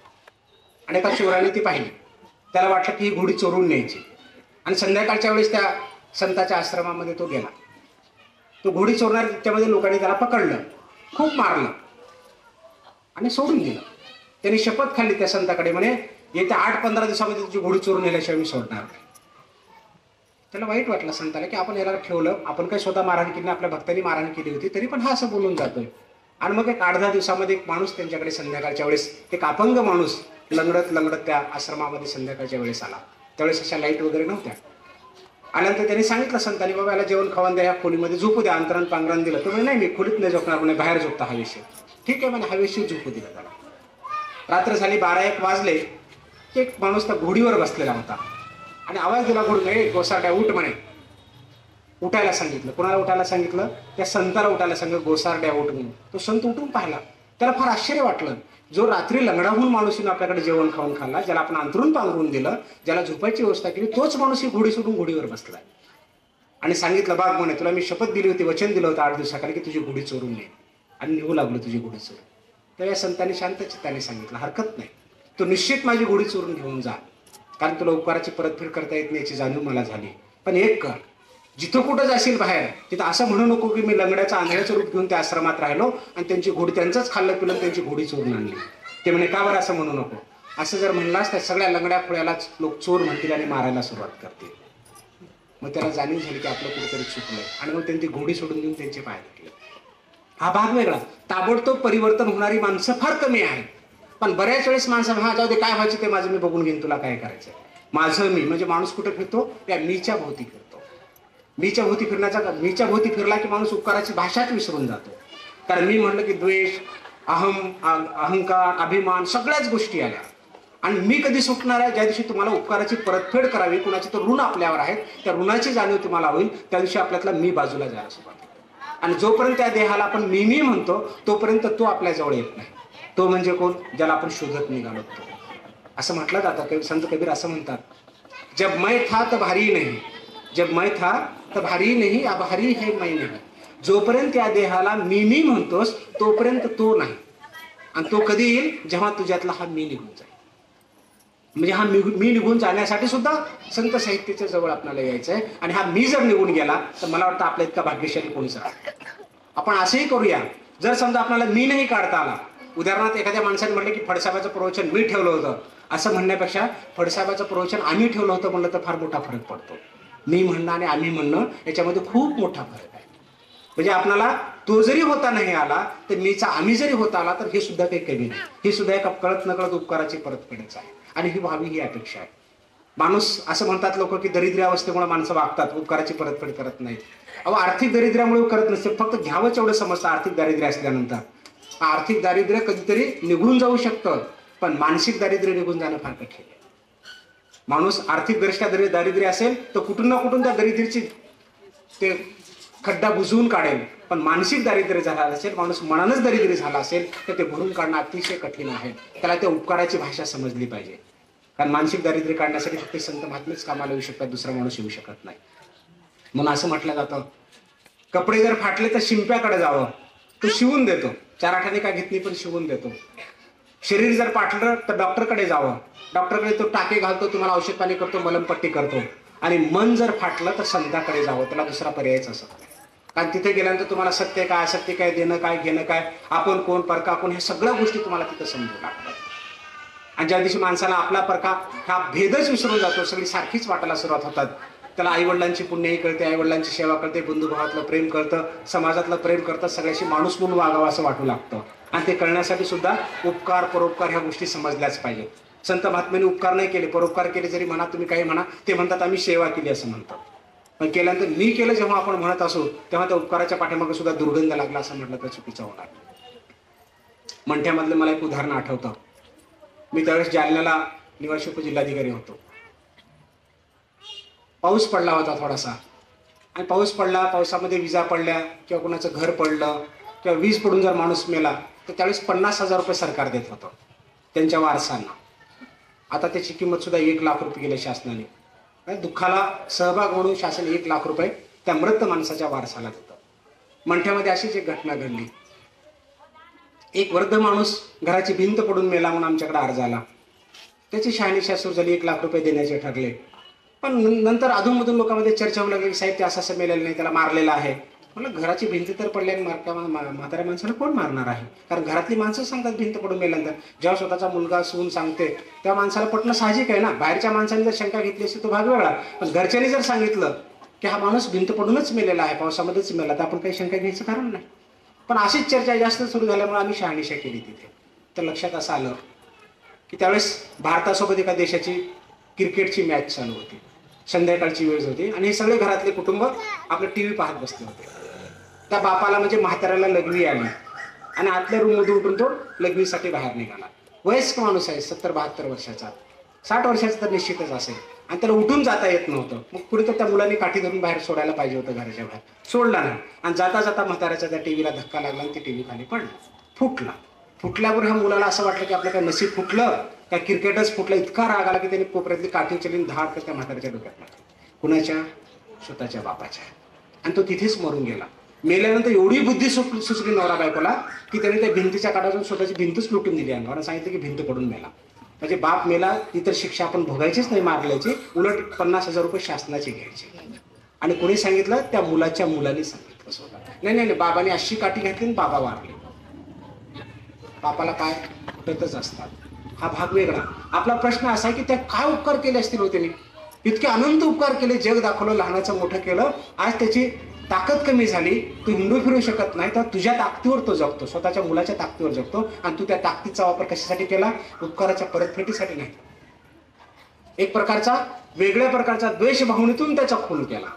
आणि एका चोराने ती पाहिली. त्याला वाटलं की ही घोडी चोरून न्यायची. आणि संध्याकाळच्या वेळेस त्या संताच्या आश्रमामध्ये तो गेला. तो घोडी चोरणार, त्यामध्ये लोकांनी त्याला पकडलं, खूप मारलं आणि सोडून दिलं. त्यांनी शपथ खाल्ली त्या संताकडे, म्हणे येत्या 8-15 दिवसामध्ये तुझी घोडी चोरून नेल्याशिवाय मी सोडणार नाही. त्याला वाईट वाटलं संताला की आपण याला ठेवलं, आपण काही स्वतः मारहाण केली, आपल्या भक्तांनी मारहाण केली होती, तरी पण हा असं बोलून जातोय. आणि मग एक 8-10 दिवसामध्ये एक माणूस त्यांच्याकडे संध्याकाळच्या वेळेस, एक अपंग माणूस लंगडत लंगडत त्या आश्रमामध्ये संध्याकाळच्या वेळेस आला. त्यावेळेस अशा लाईट वगैरे नव्हत्या. आल्यानंतर त्यांनी सांगितलं संतांनी, बाबा याला जेवण खावण द्या, या खोलीमध्ये झोपू द्या. अंतरण पांघरण दिलं. तो म्हणजे नाही, मी खोलीत नाही झोपणार म्हणे, बाहेर झोपता हवेशीर. ठीक आहे म्हणे, हवेशीर झोपू दिलं त्याला. रात्र झाली, 12-1 वाजले. एक माणूस त्या घोडीवर बसलेला होता आणि आवाज दिला घोडीने, गोसारड्या उठ म्हणे. उठायला सांगितलं. कोणाला उठायला सांगितलं? त्या संताला उठायला सांगितलं, गोसारड्या उठ म्हणून. तो संत उठून पाहिला. त्याला फार आश्चर्य वाटलं. जो रात्री लंगडा होऊन माणूस आपल्याकडे जेवण खाऊन खाल्ला, ज्याला आपण अंथरून पांघरून दिलं, ज्याला झोपायची व्यवस्था केली, तोच माणूस ही घोडी सोडून घोडीवर बसलाय. आणि सांगितलं, बाग म्हणे, तुला मी शपथ दिली होती, वचन दिलं होतं 8 दिवसाखाली की तुझी घोडी चोरून नये. आणि निघू लागलो तुझी घोडी चोरून. तर या संतांनी शांत चित्ताने सांगितलं, हरकत नाही, तू निश्चित माझी घोडी चोरून घेऊन जा, कारण तुला उपकाराची परतफेड करता येत नाही याची जाणीव मला झाली. पण एक कर, जिथं कुठं जाशील बाहेर, तिथं असं म्हणू नको की मी लंगड्याचं आंधळ्याचं रूप घेऊन त्या आश्रमात राहिलो आणि त्यांची घोडी त्यांचंच खाल्लं पिलं त्यांची घोडी चोरून आणली. ते म्हणे, का बरं असं म्हणू नको? असं जर म्हणलास तर सगळ्या लंगड्या खोळ्यालाच लोक चोर म्हणतील आणि मारायला सुरुवात करतील. मग त्याला जाणीव झाली की आपलं कुठेतरी चुकलंय आणि मग त्यांनी घोडी सोडून देऊन त्यांचे पाय धुतले. हा भाग वेगळा. ताबडतोब परिवर्तन होणारी माणसं फार कमी आहेत. पण बऱ्याच वेळेस माणसं, हा जाऊ दे, काय व्हायचं ते माझं मी बघून घेईन, तुला काय करायचं. माझं मी म्हणजे माणूस कुठं फिरतो? त्या मीच्या भोवती फिरतो. मीच्या भोवती फिरला की माणूस उपकाराची भाषाच विसरून जातो. कारण मी म्हटलं की द्वेष, अहंकार, अभिमान सगळ्याच गोष्टी आल्या. आणि मी कधी सुटणार आहे? ज्या दिवशी तुम्हाला उपकाराची परतफेड करावी, कुणाचे तर ऋण आपल्यावर आहेत, त्या ऋणाची जाणीव तुम्हाला होईल, त्या दिवशी आपल्यातला मी बाजूला जायला सुरुवात होईल. आणि जोपर्यंत त्या देहाला आपण मी म्हणतो, तोपर्यंत तो आपल्या जवळ येत नाही. तो म्हणजे कोण? ज्याला आपण शोधत निघालो तो. असं म्हटलं जातं, संत कबीर असं म्हणतात, जब मैं था तब भारी नहीं, जब मैं था तब भारी नहीं, अब भारी है मैं नहीं. जोपर्यंत या देहाला मी म्हणतोस तोपर्यंत तो नाही. आणि तो कधी येईल? जेव्हा तुझ्यातला हा मी निघून जाईल. म्हणजे हा मी निघून जाण्यासाठी सुद्धा संत साहित्याच्या जवळ आपल्याला यायचं आहे. आणि हा मी जर निघून गेला तर मला वाटतं आपल्या इतका भाग्यशाली कोणीच राहत. आपण असंही करूया, जर समजा आपल्याला मी नाही काढता आला, उदाहरणार्थ एखाद्या माणसाने म्हटलं की फडसाहेबाचं प्रवचन मी ठेवलं होतं, असं म्हणण्यापेक्षा फडसाहेबाचं प्रवचन आम्ही ठेवलं होतं म्हणलं तर फार मोठा फरक पडतो. मी म्हणणं आणि आम्ही म्हणणं याच्यामध्ये खूप मोठा फरक आहे. म्हणजे आपल्याला तो जरी होता नाही आला तर मीचा आम्ही जरी होता आला तर हे सुद्धा काही कमी नाही. हे सुद्धा एक कळत नकळत उपकाराची परतफेडच आहे आणि ही व्हावी ही अपेक्षा आहे. माणूस असं म्हणतात लोक की दरिद्री अवस्थेमुळे माणसं वागतात, उपकाराची परतफेड करत नाहीत. अहो, आर्थिक दारिद्र्यामुळे करत नसते, फक्त घ्यावंच एवढं समजतं. आर्थिक दारिद्र्य असल्यानंतर आर्थिक दारिद्र्य कधीतरी निघून जाऊ शकतं, पण मानसिक दारिद्र्य निघून जाणं फार कठीण आहे. माणूस आर्थिक दृष्ट्या दारिद्र्य असेल तर कुठून ना कुठून त्या दारिद्र्याची ते खड्डा बुजवून काढेल, पण मानसिक दारिद्र्य झाला असेल, माणूस मनानच दारिद्र्य झाला असेल तर ते भरून काढणं अतिशय कठीण आहे. त्याला त्या उपकाराची भाषा समजली पाहिजे. कारण मानसिक दारिद्र्य काढण्यासाठी फक्त संत महात्मेच कामाला येऊ शकतात, दुसरा माणूस येऊ शकत नाही. म्हणून असं म्हटलं जातं, कपडे जर फाटले तर शिंप्याकडे जावं, तो शिवून देतो. 4 आठाने काय घेत नाही पण शिवून देतो. शरीर जर फाटलं तर डॉक्टरकडे जावं, डॉक्टरकडे तो टाके घालतो, तुम्हाला औषध पाणी करतो, मलमपट्टी करतो. आणि मन जर फाटलं तर संतांकडे जावं, त्याला दुसरा पर्यायच असत नाही. कारण तिथे गेल्यानंतर तुम्हाला सत्य काय, असत्य काय, देणं काय, घेणं काय, आपण कोण, परका कोण, ह्या सगळ्या गोष्टी तुम्हाला तिथं समजू लागतात. आणि ज्या दिवशी माणसाला आपला परका हा भेदच विसरून जातो, सगळी सारखीच वाटायला सुरुवात होतात. त्याला आईवडिलांची पुण्याही कळते, आईवडिलांची सेवा कळते, बंधुभावातलं प्रेम कळतं, समाजातलं प्रेम कळतं, सगळ्याशी माणूस म्हणून वागावं असं वाटू लागतं. आणि ते कळण्यासाठी सुद्धा उपकार परोपकार ह्या गोष्टी समजल्याच पाहिजेत. संत महात्म्यांनी उपकार नाही केले, परोपकार केले जरी म्हणा, तुम्ही काही म्हणा, ते म्हणतात आम्ही सेवा केली असं म्हणतात. पण केल्यानंतर मी केलं जेव्हा आपण म्हणत असू तेव्हा त्या उपकाराच्या पाठीमागे सुद्धा दुर्गंध लागला असं म्हटलं तर चुकीचं होणार. मंठ्यामधलं मला एक उदाहरण आठवतं. मी त्यावेळेस जालन्याला निवासी उपजिल्हाधिकारी होतो. पाऊस पडला होता थोडासा, आणि पाऊस पडला, पावसामध्ये विजा पडल्या किंवा कोणाचं घर पडलं किंवा वीज पडून जर माणूस मेला तर त्यावेळेस 50,000 रुपये सरकार देत होतं त्यांच्या वारसांना. आता त्याची किंमत सुद्धा 1 लाख रुपये केली शासनाने. दुःखाला सहभाग म्हणून शासन 1 लाख रुपये त्या मृत माणसाच्या वारसाला देतं. मंठ्यामध्ये अशीच एक घटना घडली. एक वृद्ध माणूस घराची भिंत पडून मेला म्हणून आमच्याकडे अर्ज आला. त्याची शहानिशा सुरू झाली, 1 लाख रुपये देण्याचे ठरले. पण नंतर अधूनमधून लोकांमध्ये चर्चा होऊ लागली की साहेब ते असं मेलेलं नाही, त्याला मारलेलं आहे. म्हणलं घराची भिंत तर पडली आणि म्हाताऱ्या माणसाला कोण मारणार आहे? कारण घरातली माणसं सांगतात भिंत पडून मेल्यानंतर. जेव्हा स्वतःचा मुलगा सून सांगते त्या माणसाला पटणं साहजिक आहे ना. बाहेरच्या माणसाने जर शंका घेतली असती तो भाग वेगळा, पण घरच्यांनी जर सांगितलं की हा माणूस भिंत पडूनच मेलेला आहे, पावसामध्येच मेला, तर आपण काही शंका घ्यायचं कारण नाही. पण अशीच चर्चा जास्त सुरू झाल्यामुळे आम्ही शहानिशा केली तिथे. तर लक्षात असं आलं की त्यावेळेस भारतासोबत एका देशाची क्रिकेटची मॅच चालू होती. संध्याकाळची वेळ होती आणि हे सगळे घरातले कुटुंब आपलं टीव्ही पाहत बसले होते. त्या बापाला म्हणजे म्हाताऱ्याला लघवी आली आणि आतल्या रूममधून उठून तो लघवीसाठी बाहेर निघाला. वयस्क माणूस आहे, 70-72 वर्षाचा, 60 वर्षाचा तर निश्चितच असेल, आणि त्याला उठून जाता येत नव्हतं. मग पुढे तर त्या मुलांनी काठी धरून बाहेर सोडायला पाहिजे होतं, घराच्या बाहेर सोडला नाही. आणि जाता जाता म्हाताऱ्याच्या त्या टीव्हीला धक्का लागला आणि ती टीव्ही खाली पडला, फुटला. फुटल्यावर ह्या मुलाला असं वाटलं की आपलं काय नशीब फुटलं, काय क्रिकेटच फुटलं. इतका राग आला की त्याने कोपऱ्यातली काठी उचलली, धाड त्या म्हाताऱ्याच्या डोक्यात मारली. कुणाच्या? स्वतःच्या बापाच्या. आणि तो तिथेच मरून गेला. मेल्यानंतर एवढी बुद्धी सुचली नवरा बायकोला की त्याने त्या भिंतीच्या काठातून स्वतःची भिंतच लुटून दिली अंगावर, सांगितलं की भिंत पडून मेला. म्हणजे बाप मेला, इतर शिक्षा आपण भोगायचीच नाही मारल्याची, उलट 50,000 रुपये शासनाचे घ्यायचे. आणि कोणी सांगितलं? त्या मुलाच्या मुलाने सांगितलं स्वतः. नाही नाही, बाबाने अशी काठी घातली आणि बाबा वारले. बापाला काय फुटतच असतात. हा भाग वेगळा. आपला प्रश्न असा आहे की त्या काय उपकार केले असतील हो त्यांनी, इतके अनंत उपकार केले, जग दाखवलं, लहानाचं मोठं केलं. आज त्याची ताकद कमी झाली, तू हिंडू फिरू शकत नाही, तर तुझ्या ताकदीवर तो जगतो, स्वतःच्या मुलाच्या ताकदीवर जगतो. आणि तू त्या ताकदीचा वापर कशासाठी केला? उपकाराच्या परतफेडीसाठी नाही. एक प्रकारचा वेगळ्या प्रकारचा द्वेष भावनेतून त्याचा खून केला.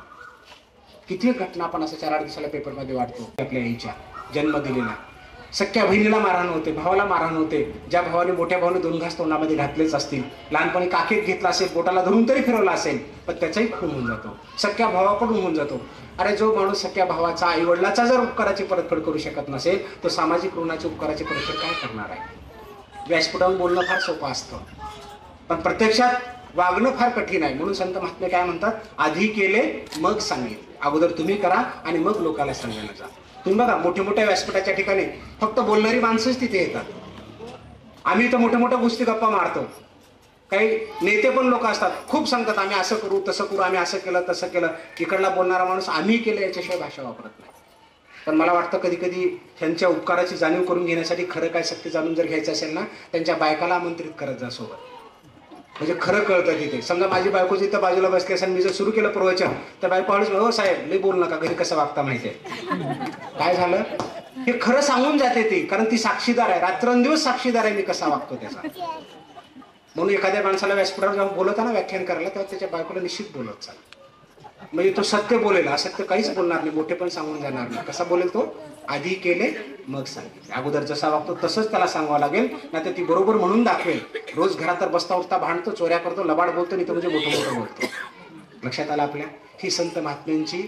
किती घटना आपण असं 4-8 दिवसाला पेपरमध्ये वाटतो. आपल्या आईच्या जन्म दिलेला, सख्या बहिणीला मारहाण होते, भावाला मारहाण होते, ज्या भावाने मोठ्या भावाने 2 घास तोंडामध्ये घातलेच असतील, लहानपणी काखेत घेतला असेल, बोटाला धरून तरी फिरवला असेल, पण त्याचाही खून होऊन जातो, सख्या भावाकडून होऊन जातो. अरे जो माणूस सख्या भावाचा, आई वडिलाचा जर उपकाराची परतफेड करू शकत नसेल, तो सामाजिक ऋणाची उपकाराची परतफेड काय करणार आहे? व्यासपीठावरून बोलणं फार सोपं असतं, पण प्रत्यक्षात वागणं फार कठीण आहे. म्हणून संत महात्मे काय म्हणतात? आधी केले मग सांगितले. अगोदर तुम्ही करा आणि मग लोकांना सांगायला जा. तुम्ही बघा, मोठ्या मोठ्या व्यासपीठाच्या ठिकाणी फक्त बोलणारी माणसंच तिथे येतात. आम्ही तर मोठ्या मोठ्या गोष्टी गप्पा मारतो. काही नेते पण लोक असतात, खूप सांगतात आम्ही असं करू तसं करू, आम्ही असं केलं तसं केलं. इकडला बोलणारा माणूस आम्ही केलं याच्याशिवाय भाषा वापरत नाही. पण मला वाटतं कधी कधी त्यांच्या उपकाराची जाणीव करून घेण्यासाठी खरं काय सत्य जाणून जर घ्यायचं असेल ना, त्यांच्या बायकाला आमंत्रित करत जा सोबत, म्हणजे खरं कळतं तिथे. समजा माझी बायको जिथं बाजूला बसली असेल, मी जर सुरू केलं प्रवचन, तर बायको हळूच, हो साहेब लई बोलू नका, घरी कसं वागता माहितीये. काय झालं? हे खरं सांगून जाते ती, कारण ती साक्षीदार आहे, रात्रंदिवस साक्षीदार आहे मी कसा वागतो त्याचा. म्हणून एखाद्या माणसाला व्यासपीठावर जाऊन बोलताना व्याख्यान करायला, तेव्हा त्याच्या बायकोला निश्चित बोलत चाल, म्हणजे तो सत्य बोलेल, असत्य काहीच बोलणार नाही, मोठे पण सांगून जाणार नाही. कसा बोलेल तो? आधी केले मग सांगितले. अगोदर जसा वागतो तसंच त्याला सांगावं लागेल, नाही तर ती बरोबर म्हणून दाखवेल. रोज घरात तर बसता उठता भांडतो, चोऱ्या करतो, लबाड बोलतो, नाही तर म्हणजे मोठं मोठं बोलतो. लक्षात आलं आपल्या? ही संत महात्म्यांची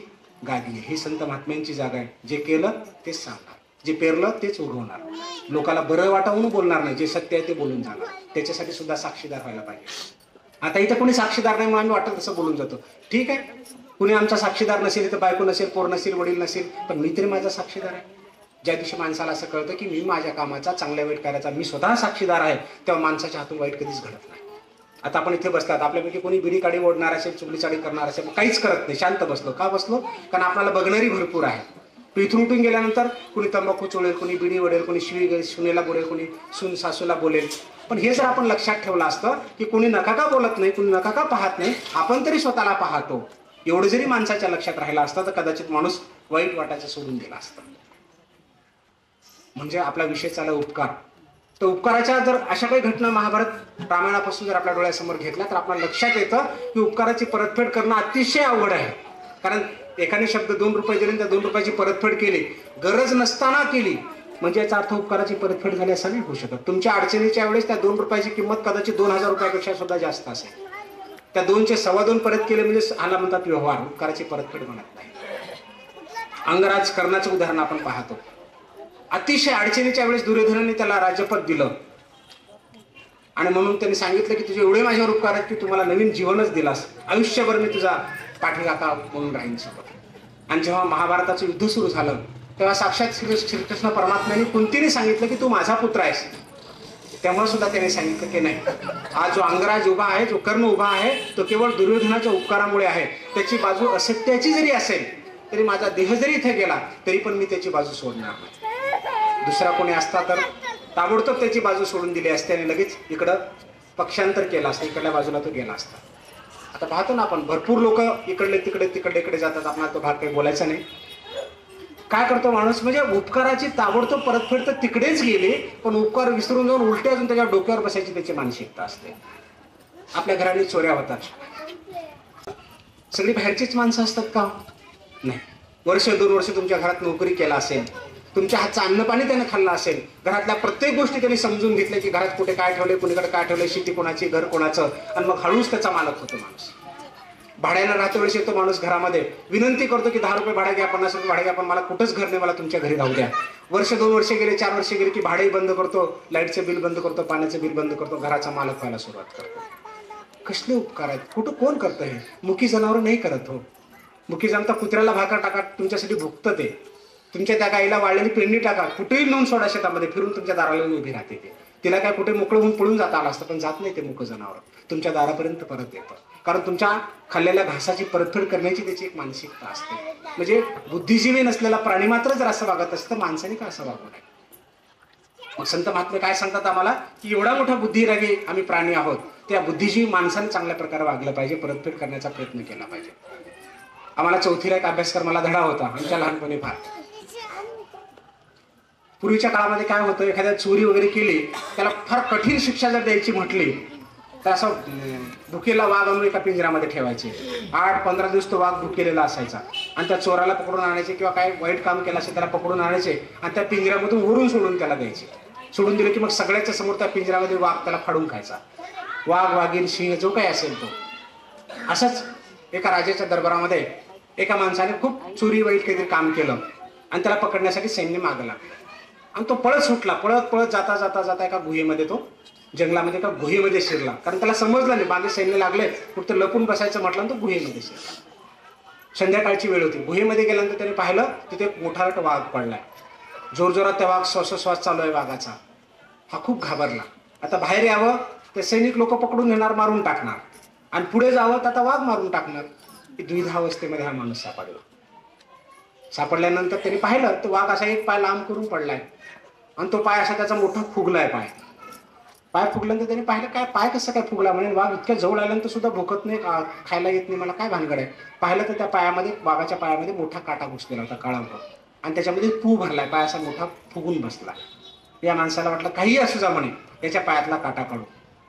गादी आहे, ही संत महात्म्यांची जागा आहे. जे केलं तेच सांगणार, जे पेरलं तेच उगवणार. लोकाला बरं वाटावून बोलणार नाही, जे सत्य आहे ते बोलून जाणार. त्याच्यासाठी सुद्धा साक्षीदार व्हायला पाहिजे. आता इथं कोणी साक्षीदार नाही, मग आम्ही वाटत तसं बोलून जातो. ठीक आहे, कुणी आमचा साक्षीदार नसेल, तर बायको नसेल, पोर नसेल, वडील नसेल, पण मी तरी माझा साक्षीदार आहे. ज्या दिवशी माणसाला असं कळतं की मी माझ्या कामाचा, चांगल्या वाईट कार्याचा मी स्वतः साक्षीदार आहे, तेव्हा माणसाच्या हातून वाईट कधीच घडत नाही. आता आपण इथे बसतात, आपल्यापैकी कोणी बिडी काडी ओढणार असेल, चुगली चाडी करणार असेल, काहीच करत नाही, शांत बसलो. का बसलो? कारण आपल्याला बघणारी भरपूर आहे. इथून उठून गेल्यानंतर कुणी तंबाखू चोळेल, कुणी बिडी ओढेल, कुणी शिवी सुनेला बोलेल, कुणी सून सासूला बोलेल. पण हे जर आपण लक्षात ठेवलं असतं की कुणी नका का बोलत नाही, कुणी नका का पाहत नाही, आपण तरी स्वतःला पाहतो, एवढं जरी माणसाच्या लक्षात राहिलं असतं, तर कदाचित माणूस वाईट वाटायचं सोडून दिला असतं. म्हणजे आपला विषय चालला उपकार. तर उपकाराच्या जर अशा काही घटना महाभारत रामायणापासून जर आपल्या डोळ्यासमोर घेतल्या, तर आपल्याला लक्षात येतं की उपकाराची परतफेड करणं अतिशय अवघड आहे. कारण एकाने शब्द 2 रुपये दिले, त्या 2 रुपयाची परतफेड केली, गरज नसताना केली, म्हणजे याचा अर्थ उपकाराची परतफेड झाली असं नाही होऊ शकत. तुमच्या अडचणीच्या वेळेस त्या 2 रुपयाची किंमत कदाचित 2000 रुपयापेक्षा सुद्धा जास्त असेल. त्या 2चे 2.25 परत केले म्हणजे हाला म्हणतात व्यवहार, उपकाराची परतफेड म्हणत नाही. अंगराज कर्णाचं उदाहरण आपण पाहतो. अतिशय अडचणीच्या वेळेस दुर्योधनाने त्याला राज्यपद दिलं आणि म्हणून त्यांनी सांगितलं की तुझे एवढे माझ्यावर उपकार आहेत की तुम्हाला नवीन जीवनच दिलास, आयुष्यभर मी तुझा पाठीराखा म्हणून राहीन सोबत. आणि जेव्हा महाभारताचं युद्ध सुरू झालं, तेव्हा साक्षात श्रीकृष्ण परमात्म्याने कुंतीने सांगितलं की तू माझा पुत्र आहेस. तेव्हा सुद्धा त्याने सांगितलं की नाही, हा जो अंगराज उभा आहे, जो कर्ण उभा आहे, तो केवळ दुर्योधनाच्या उपकारामुळे आहे. त्याची बाजू असत्याची जरी असेल तरी माझा देह जरी इथे गेला तरी पण मी त्याची बाजू सोडणार नाही. दुसरा कोणी असता तर ताबडतोब त्याची बाजू सोडून दिली असते आणि लगेच इकडं पक्षांतर केलं असतं, इकडल्या बाजूला तो गेला असता. आता पाहतो ना आपण, भरपूर लोक इकडले तिकडे तिकडे इकडे जातात. आपल्याला तो भाग काही बोलायचा नाही. काय करतो माणूस, म्हणजे उपकाराची ताबडतोब परतफेड तर तिकडेच गेली, पण उपकार विसरून जाऊन उलटे अजून त्याच्या डोक्यावर बसायची त्याची मानसिकता असते. आपल्या घराने चोऱ्या होतात, सगळी बाहेरचीच माणसं असतात का? नाही. वर्ष 2 वर्ष तुमच्या घरात नोकरी केला असेल, तुमच्या हातचं अन्न पाणी त्याने खाल्लं असेल, घरातल्या प्रत्येक गोष्टी त्यांनी समजून घेतल्या की घरात कुठे काय ठेवले, कुणीकडे काय ठेवले, शेती कोणाची, घर कोणाचं, आणि मग हळूच त्याचा मालक होतो माणूस. भाड्यानं राहते वेळेस येतो माणूस घरामध्ये, विनंती करतो की 10 रुपये भाडा घ्या, 50 रुपये भाडा घ्या, पण मला कुठंच घर नाही, मला तुमच्या घरी राहू द्या. वर्ष 2 वर्ष गेले, 4 वर्ष गेले की भाडेही बंद करतो, लाईटचं बिल बंद करतो, पाण्याचं बिल बंद करतो, घराचा मालक व्हायला सुरुवात करतो. कसले उपकार आहेत? कुठं कोण करतं हे? मुकी जनावर नाही करत हो. मुकी जनावर कुत्र्याला भाकर टाका, तुमच्यासाठी भुकतं ते. तुमच्या त्या गाईला वाळलेली पेंडी टाका, कुठेही नेऊन सोडा शेतामध्ये, फिरून तुमच्या दाराला उभी राहते ते. तिला काय कुठे मोकळं होऊन पळून जाता आलं असतं, पण जात नाही ते मुक जनावर, तुमच्या दारापर्यंत परत येतं. कारण तुमच्या खाल्लेल्या घासाची परतफेड करण्याची त्याची एक मानसिकता असते. म्हणजे बुद्धिजीवी नसलेला प्राणी मात्र जर असं वागत असतं, तर माणसाने का असं वागू नये? मग संत महात्मे काय सांगतात आम्हाला की एवढा मोठा बुद्धिरागी आम्ही प्राणी आहोत, त्या बुद्धिजीवी माणसाने चांगल्या प्रकारे वागलं पाहिजे, परतफेड करण्याचा प्रयत्न केला पाहिजे. आम्हाला चौथीला एक अभ्यासक्रमाला धडा होता आमच्या लहानपणी फार. पूर्वीच्या काळामध्ये काय होतं, एखाद्या चोरी वगैरे केली त्याला फार कठीण शिक्षा जर द्यायची म्हटली तर असं भुकेला वाघ आणून एका पिंजऱ्यामध्ये ठेवायचे. 8-15 दिवस तो वाघ भुकेलेला असायचा, आणि त्या चोराला पकडून आणायचे किंवा काय वाईट काम केलं असेल त्याला पकडून आणायचे आणि त्या पिंजऱ्यामधून वरून सोडून त्याला द्यायचे. सोडून दिले की मग सगळ्याच्या समोर त्या पिंजऱ्यामध्ये वाघ त्याला फाडून खायचा. वाघ, वाघीण, सिंह जो काही असेल तो. असंच एका राजाच्या दरबारामध्ये एका माणसाने खूप चोरी वाईट काहीतरी काम केलं आणि त्याला पकडण्यासाठी सैन्य मागं लागलं, आणि तो पळत सुटला. पळत पळत जाता जाता जाता एका गुहेमध्ये, तो जंगलामध्ये एका गुहेमध्ये शिरला. कारण त्याला समजलं नाही मागे सैन्य लागले, फक्त लपून बसायचं म्हटलं, तो गुहेमध्ये शिरला. संध्याकाळची वेळ होती. गुहेमध्ये गेल्यानंतर त्याने पाहिलं तिथे एक मोठा वाघ पडलाय. जोरजोरात त्या वाघ श्वासोश्वास चालू आहे वाघाचा. हा खूप घाबरला. आता बाहेर यावं ते सैनिक लोक पकडून नेणार, मारून टाकणार, आणि पुढे जावं तर आता वाघ मारून टाकणार. द्विधावस्थेमध्ये हा माणूस सापडला. सापडल्यानंतर त्याने पाहिलं तर वाघ असा एक पाय लांब करून पडलाय, आणि तो पाय असा त्याचा मोठा फुगलाय. पाय फुगल्यानंतर त्याने पाहिलं काय पाय कसं काय फुगला, म्हणजे वाघ इतक्या जवळ आल्यानंतर सुद्धा भोकत नाही, खायला येत नाही, मला काय भानगड आहे. पाहिलं तर त्या पायामध्ये, वाघाच्या पायामध्ये मोठा काटा घुसलेला होता, काळा होता, आणि त्याच्यामध्ये पू भरलाय, पाय असा मोठा फुगून बसला. या माणसाला वाटलं काही असू जा म्हणे, याच्या पायातला काटा काढू.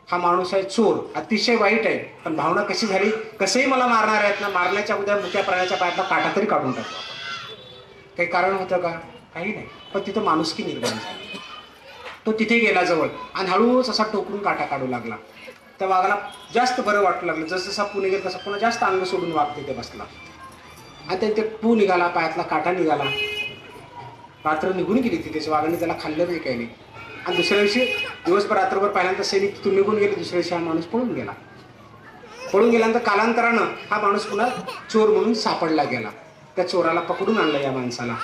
हा माणूस आहे चोर, अतिशय वाईट आहे, पण भावना कशी झाली, कसंही मला मारणार आहेत ना, मारण्याच्या उद्या मुक्या प्राण्याच्या पायातला काटा तरी काढून टाकतो आपण. काही कारण होतं का? काही नाही, पण तिथं माणुसकी निर्माण झाली. तो तिथे गेला जवळ आणि हळूच असा टोकरून काटा काढू लागला. त्या वाघाला जास्त बरं वाटू लागलं. जसं पू निघेल तसं पुन्हा जास्त अंग सोडून वाघ तिथे बसला, आणि ते पू निघाला, पायातला काटा निघाला. रात्र निघून गेली तिथे, वाघाने त्याला खाल्लं नाही, काही नाही. आणि दुसऱ्या दिवशी दिवसभर रात्रभर पाहिल्यानंतर सैनिक तिथून निघून गेले. दुसऱ्या दिवशी हा माणूस पळून गेला. पळून गेल्यानंतर कालांतरानं हा माणूस पुन्हा चोर म्हणून सापडला गेला. त्या चोराला पकडून आणलं या माणसाला.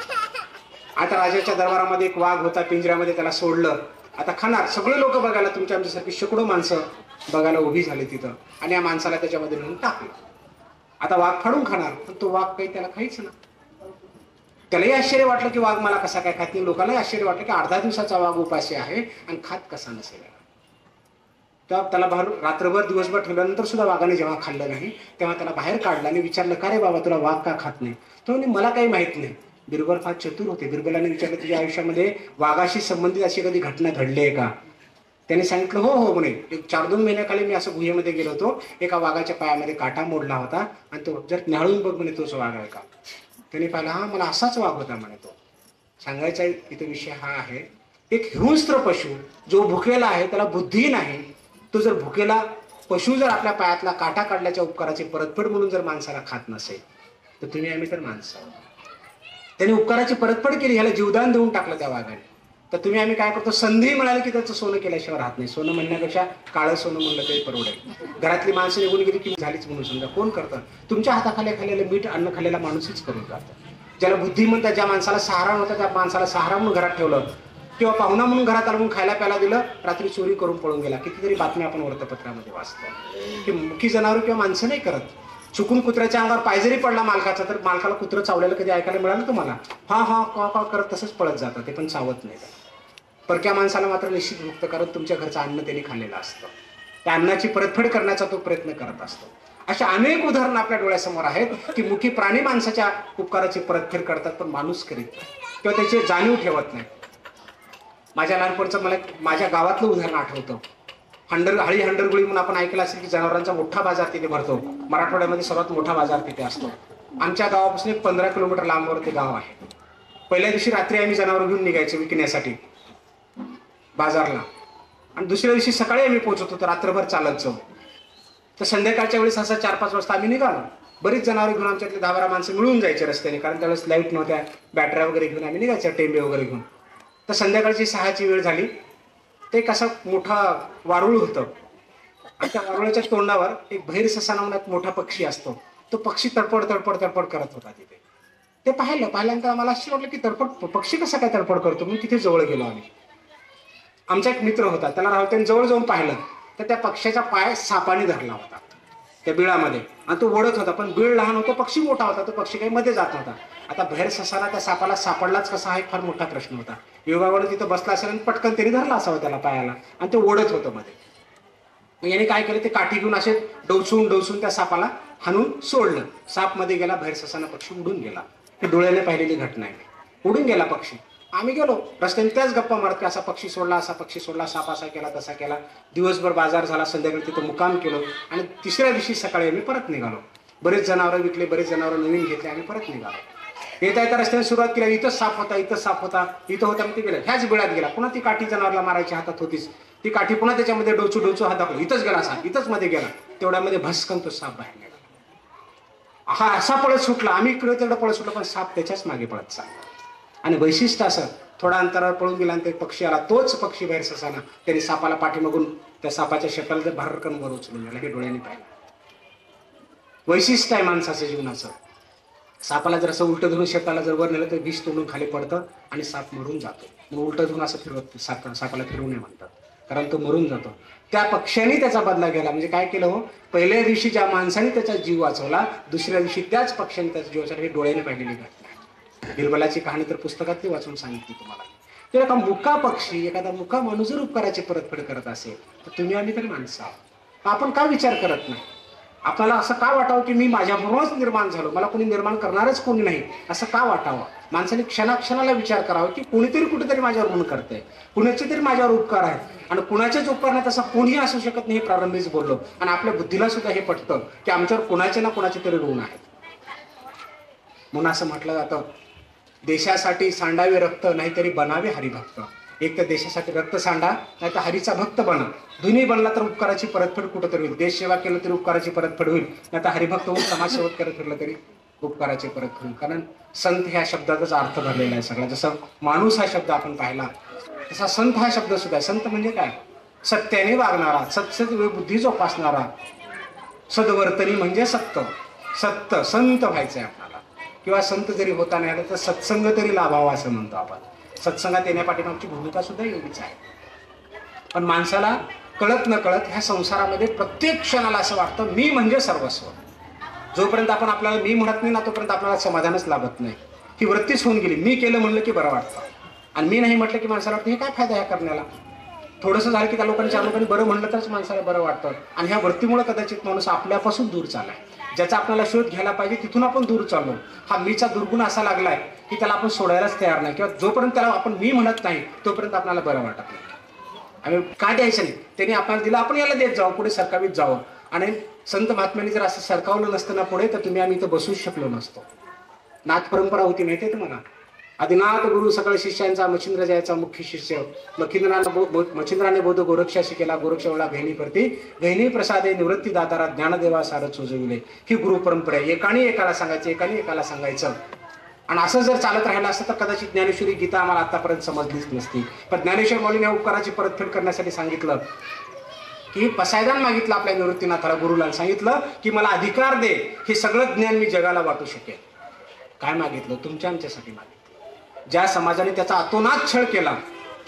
आता राजाच्या दरबारामध्ये एक वाघ होता, पिंजऱ्यामध्ये त्याला सोडलं. आता खाणार सगळे लोक बघायला, तुमच्या आमच्यासारखी शेकडो माणसं बघायला उभी झाली तिथं, आणि या माणसाला त्याच्यामध्ये नेऊन टाकलं. आता वाघ फाडून खाणार, पण तो वाघ काही त्याला खायच ना. त्यालाही आश्चर्य वाटलं की वाघ मला कसा काय खात नाही. लोकांनाही आश्चर्य वाटलं की अर्धा दिवसाचा वाघ उपाशी आहे आणि खात कसा नसेल. तेव्हा त्याला रात्रभर दिवसभर ठेवल्यानंतर सुद्धा वाघाने जेव्हा खाल्लं नाही, तेव्हा त्याला बाहेर काढलं आणि विचारलं, का रे बाबा तुला वाघ का खात नाही? तो म्हणे मला काही माहित नाही. बिरबल फार चतुर होते. बिरबलाने विचारलं, तुझ्या आयुष्यामध्ये वाघाशी संबंधित अशी कधी घटना घडली आहे का? त्याने सांगितलं, हो हो म्हणे. एक 4-2 महिन्याखाली मी असं गुहेमध्ये गेलो होतो, एका वाघाच्या पायामध्ये काटा मोडला होता, आणि तो जर न्याहाळून बघ म्हणे, तोच वाघ आहे का? त्याने पाहिला, हा मला असाच वाघ होता म्हणे. तो सांगायचा इथे विषय हा आहे, एक हिंस्त्र पशु जो भुकेला आहे, त्याला बुद्धी नाही, तो जर भुकेला पशु जर आपल्या पायातला काटा काढल्याच्या उपकाराची परतफेड म्हणून जर माणसाला खात नसेल, तर तुम्ही आम्ही तर माणसं. त्याने उपकाराची परतफेड केली, ह्याला जीवदान देऊन टाकलं त्या वाघाने. तर तुम्ही आम्ही काय करतो, संधी मिळाली की त्याचं सोनं केल्याशिवाय राहत नाही. सोनं म्हणण्यापेक्षा काळं सोनं म्हणलं तरी परवडेल. घरातली माणसं निघून गेली की झालीच म्हणून समजा. कोण करतं? तुमच्या हाताखाली खाल्लेलं मीठ अन्न खाल्लेला माणूसच करून जातं. ज्याला बुद्धी म्हणतात, ज्या माणसाला सहारा नव्हता त्या माणसाला सहारा म्हणून घरात ठेवलं, किंवा पाहुणा म्हणून घरात आणून खायला प्यायला दिलं, रात्री चोरी करून पळून गेला. कितीतरी बातम्या आपण वर्तपत्रामध्ये वाचतो की मुकी जनावर किंवा माणसं नाही करत. चुकून कुत्र्याच्या अंगावर पाय जरी पडला मालकाचा, तर मालकाला कुत्रं चावलेलं कधी ऐकायला मिळालं तुम्हाला? हा हा कॉ करत तसंच पळत जातं, ते पण चावत नाही. परक्या माणसाला मात्र निश्चित मुक्त करत तुमच्या घरचं अन्न त्यांनी खाल्लेलं असतं. त्या अन्नाची परतफेड करण्याचा तो प्रयत्न करत असतो. अशा अनेक उदाहरणं आपल्या डोळ्यासमोर आहेत की मुकी प्राणी माणसाच्या उपकाराची परतफेड करतात, पण माणूस करीत नाही किंवा त्याची जाणीव ठेवत नाही. माझ्या लहानपणचं मला माझ्या गावातलं उदाहरण आठवतं. हळी हंडरगुळी म्हणून आपण ऐकलं असेल की जनावरांचा मोठा बाजार तिथे भरतो. मराठवाड्यामध्ये सर्वात मोठा बाजार तिथे असतो. आमच्या गावापासून एक 15 किलोमीटर लांबवर ते गाव आहे. पहिल्या दिवशी रात्री आम्ही जनावर घेऊन निघायचो विकण्यासाठी बाजारला, आणि दुसऱ्या दिवशी सकाळी आम्ही पोहोचत होतो, रात्रभर चालत जाऊ. तर संध्याकाळच्या वेळेस असं 4-5 वाजता आम्ही निघालो. बरीच जनावर घेऊन आमच्यातले 10-12 माणसं मिळून जायचे रस्त्याने, कारण त्यावेळेस लाईट नव्हत्या. बॅटऱ्या वगैरे घेऊन आम्ही निघायच्या, टेंबे वगैरे घेऊन. तर संध्याकाळची 6ची वेळ झाली. ते कसं मोठा वारुळ होतं, आणि त्या वारुळाच्या तोंडावर एक भैर ससा नावाचा एक मोठा पक्षी असतो. तो पक्षी तडपड तडपड तडपड करत होता तिथे. ते पाहिल्यानंतर आम्हाला आश्चर्य वाटलं की तडपड पक्षी कसा काय तडपड करतो. म्हणून तिथे जवळ गेलो आम्ही. आमचा एक मित्र होता, त्याला राहत्याने जवळ जाऊन पाहिलं तर त्या पक्ष्याचा पाय सापाने धरला होता त्या बिळामध्ये, आणि तो ओढत होता. पण बिळ लहान होतं, पक्षी मोठा होता, तो पक्षी काही मध्ये जात नव्हता. आता भैर ससाला त्या सापाला सापडलाच कसा हा एक फार मोठा प्रश्न होता. योगावर तिथं बसला असेल आणि पटकन त्यांनी धरला असावा त्याला पायाला, आणि ते ओढत होतं मध्ये. मग याने काय केलं, ते काठी घेऊन असे डोसून त्या सापाला हाणून सोडलं. साप मध्ये गेला, भैर ससाना पक्षी उडून गेला. हे डोळ्याने पाहिलेली घटना आहे. उडून गेला पक्षी. आम्ही गेलो रस्त्याने, त्याच गप्पा मारत की असा पक्षी सोडला, असा पक्षी सोडला, साप असा केला, तसा केला. दिवसभर बाजार झाला, संध्याकाळी तिथं मुक्काम केलो, आणि तिसऱ्या दिवशी सकाळी आम्ही परत निघालो. बरेच जनावरं विकले, बरेच जनावरं नवीन घेतले, आम्ही परत निघालो. येता रस्त्याने सुरुवात केली, इथंच साप होता, इथंच साप होता, इथं होता. मग ते गेला, ह्याच बिळात गेला. पुन्हा ती काठी जनावरला मारायची हातात होतीच, ती काठी पुन्हा त्याच्यामध्ये डोचू हात दाखवला, इथंच गेला साप, इथंच मध्ये गेला. तेवढ्यामध्ये भस्कन तो साप बाहेर गेला. हा असा पळत सुटला. आम्ही इकडे तेवढं पळत सुटलं, पण साप त्याच्याच मागे पळत चालला. आणि वैशिष्ट्य असं, थोडा अंतरावर पळून गेला आणि ते पक्षी आला. तोच पक्षी भैर ससाना त्यांनी सापाला पाठीमागून त्या सापाच्या शेपाला भारकन वर उचलून गेला. हे डोळ्यांनी पाहिलं. वैशिष्ट्य आहे माणसाच्या जीवनाचं. सापाला जर असं उलटं धरून शेपाला जर वर नेलं तर विष तोडून खाली पडतं आणि साप मरून जातो. मग उलटं धरून असं फिरवत सापाला फिरवू नये म्हणतात, कारण तो मरून जातो. त्या पक्ष्याने त्याचा बदला घ्यायला. म्हणजे काय केलं हो, पहिल्या दिवशी ज्या माणसाने त्याचा जीव वाचवला, दुसऱ्या दिवशी त्याच पक्ष्याने त्याचा जीव वाचवला. हे डोळ्याने पाहिलेली घटना. बिरबलाची कहाणी तर पुस्तकातली वाचून सांगितली तुम्हाला. तर एका मुका पक्षी, एखादा मुका माणूस जर उपकाराची परतफेड करत असेल, तर तुम्ही आम्ही तरी माणसं आहोत. आपण का विचार करत नाही? आपल्याला असं का वाटावं की मी माझ्याबरोबरच निर्माण झालो, मला कोणी निर्माण करणारच कोणी नाही, असं का वाटावं? माणसाने क्षणाक्षणाला विचार करावा की कोणीतरी कुठेतरी माझ्यावर ऋण करतंय, कुणाचे तरी माझ्यावर उपकार आहेत, आणि कुणाच्याच उपकारात असा कोणीही असू शकत नाही. हे प्रारंभीच बोललो. आणि आपल्या बुद्धीला सुद्धा हे पटतं की आमच्यावर कुणाचे ना कुणाचे तरी ऋण आहेत. म्हणून असं म्हटलं जातं, देशासाठी सांडावे रक्त, नाहीतरी बनावे हरिभक्त. एक तर देशासाठी रक्त सांडा, नाही तर हरीचा भक्त बना. दोन्ही बनला तर उपकाराची परतफेड कुठंतरी होईल. देश सेवा केलं तरी उपकाराची परतफेड होईल, नाही तर हरिभक्त होऊन समाजसेवा करत फिरलं तरी उपकाराची परतफेड होईल. कारण संत ह्या शब्दाचाच अर्थ भरलेला आहे सगळा. जसं माणूस हा शब्द आपण पाहिला, तसा संत हा शब्द सुद्धा आहे. संत म्हणजे काय? सत्याने वागणारा, सत्सद बुद्धी जोपासणारा. सद्वर्तनी म्हणजे सत्य संत व्हायचंय आपल्याला. किंवा संत जरी होता नाही आला तर सत्संग तरी लाभावा असं म्हणतो आपण. सत्संगात येण्यापाठीमागची भूमिका सुद्धा एवढीच आहे. पण माणसाला कळत न कळत ह्या संसारामध्ये प्रत्येक क्षणाला असं वाटतं मी म्हणजे सर्वस्व. जोपर्यंत आपण आपल्याला मी म्हणत नाही ना, तोपर्यंत आपल्याला समाधानच लाभत नाही. ही वृत्तीच होऊन गेली. मी केलं म्हणलं की बरं वाटतं, आणि मी नाही म्हटलं की माणसाला वाटतं हे काय फायदा ह्या करण्याला. थोडंसं झालं की त्या लोकांनी 4 लोकांनी बरं म्हणलं तरच माणसाला बरं वाटतं. आणि ह्या वृत्तीमुळे कदाचित माणूस आपल्यापासून दूर चाललाय. ज्याचा आपल्याला शोध घ्यायला पाहिजे तिथून आपण दूर चाललो. हा मीचा दुर्गुण असा लागलाय की त्याला आपण सोडायलाच तयार नाही, किंवा जोपर्यंत त्याला आपण मी म्हणत नाही तोपर्यंत आपल्याला बरं वाटत नाही. आम्ही काय द्यायचं नाही, त्यांनी आपल्याला दिलं, आपण याला देत जावं, पुढे सरकावीत जावं. आणि संत महात्म्यांनी जर असं सरकावलं नसतं ना पुढे, तर तुम्ही आम्ही इथं बसूच शकलो नसतो. नाथ परंपरा होती माहिती आहे तुम्हाला. आदिनाथ गुरु सकळ शिष्यांचा मच्छिंद्र जयाचा मुख्य शिष्य. मच्छिंद्राने बोध गोरक्षाशी केला, गोरक्षवळा गहिनी करती, गहिनी प्रसादे निवृत्ती दातारा ज्ञानदेवा सारच सुजविले. ही गुरु परंपरा आहे. एकाने एकाला सांगायचं, एकाने एकाला सांगायचं. आणि असं जर चालत राहिलं असतं तर कदाचित ज्ञानेश्वरी गीता आम्हाला आतापर्यंत समजलीच नसती. पण ज्ञानेश्वर माऊलीने उपकाराची परतफेड करण्यासाठी सांगितलं की पसायदान मागितलं आपल्या निवृत्तीनाथाला, गुरुला सांगितलं की मला अधिकार दे, हे सगळं ज्ञान मी जगाला वाटू शकेल. काय मागितलं? तुमच्या आमच्यासाठी मागितलं. ज्या समाजाने त्याचा अतोनात छळ केला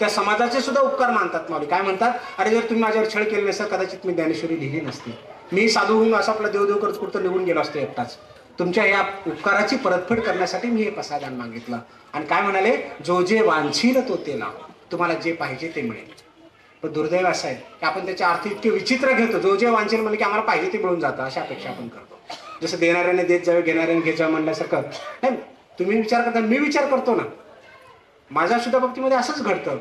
त्या समाजाचे सुद्धा उपकार मानतात माऊली. काय म्हणतात? अरे जर तुम्ही माझ्यावर छळ केले नसतं कदाचित मी ज्ञानेश्वरी लिहिली नसती. मी साधू होऊन असं आपला देवदेव करत कुठं निघून गेलो असतो एकटाच. तुमच्या या उपकाराची परतफेड करण्यासाठी मी हे पसायदान मागितलं. आणि काय म्हणाले? जो जे वांछील तो ते लाव, तुम्हाला जे पाहिजे ते मिळेल. पण दुर्दैव असं आहे की आपण त्याचे अर्थ इतके विचित्र घेतो. जो जे वांछील म्हणलं की आम्हाला पाहिजे ते मिळून जातं अशा अपेक्षा आपण करतो. जसं देणाऱ्याने देत जावे, घेणाऱ्याने घेत जावं म्हणल्यासारखं. नाही, तुम्ही विचार करता, मी विचार करतो ना. माझ्या सुद्धा बाबतीमध्ये असंच घडतं.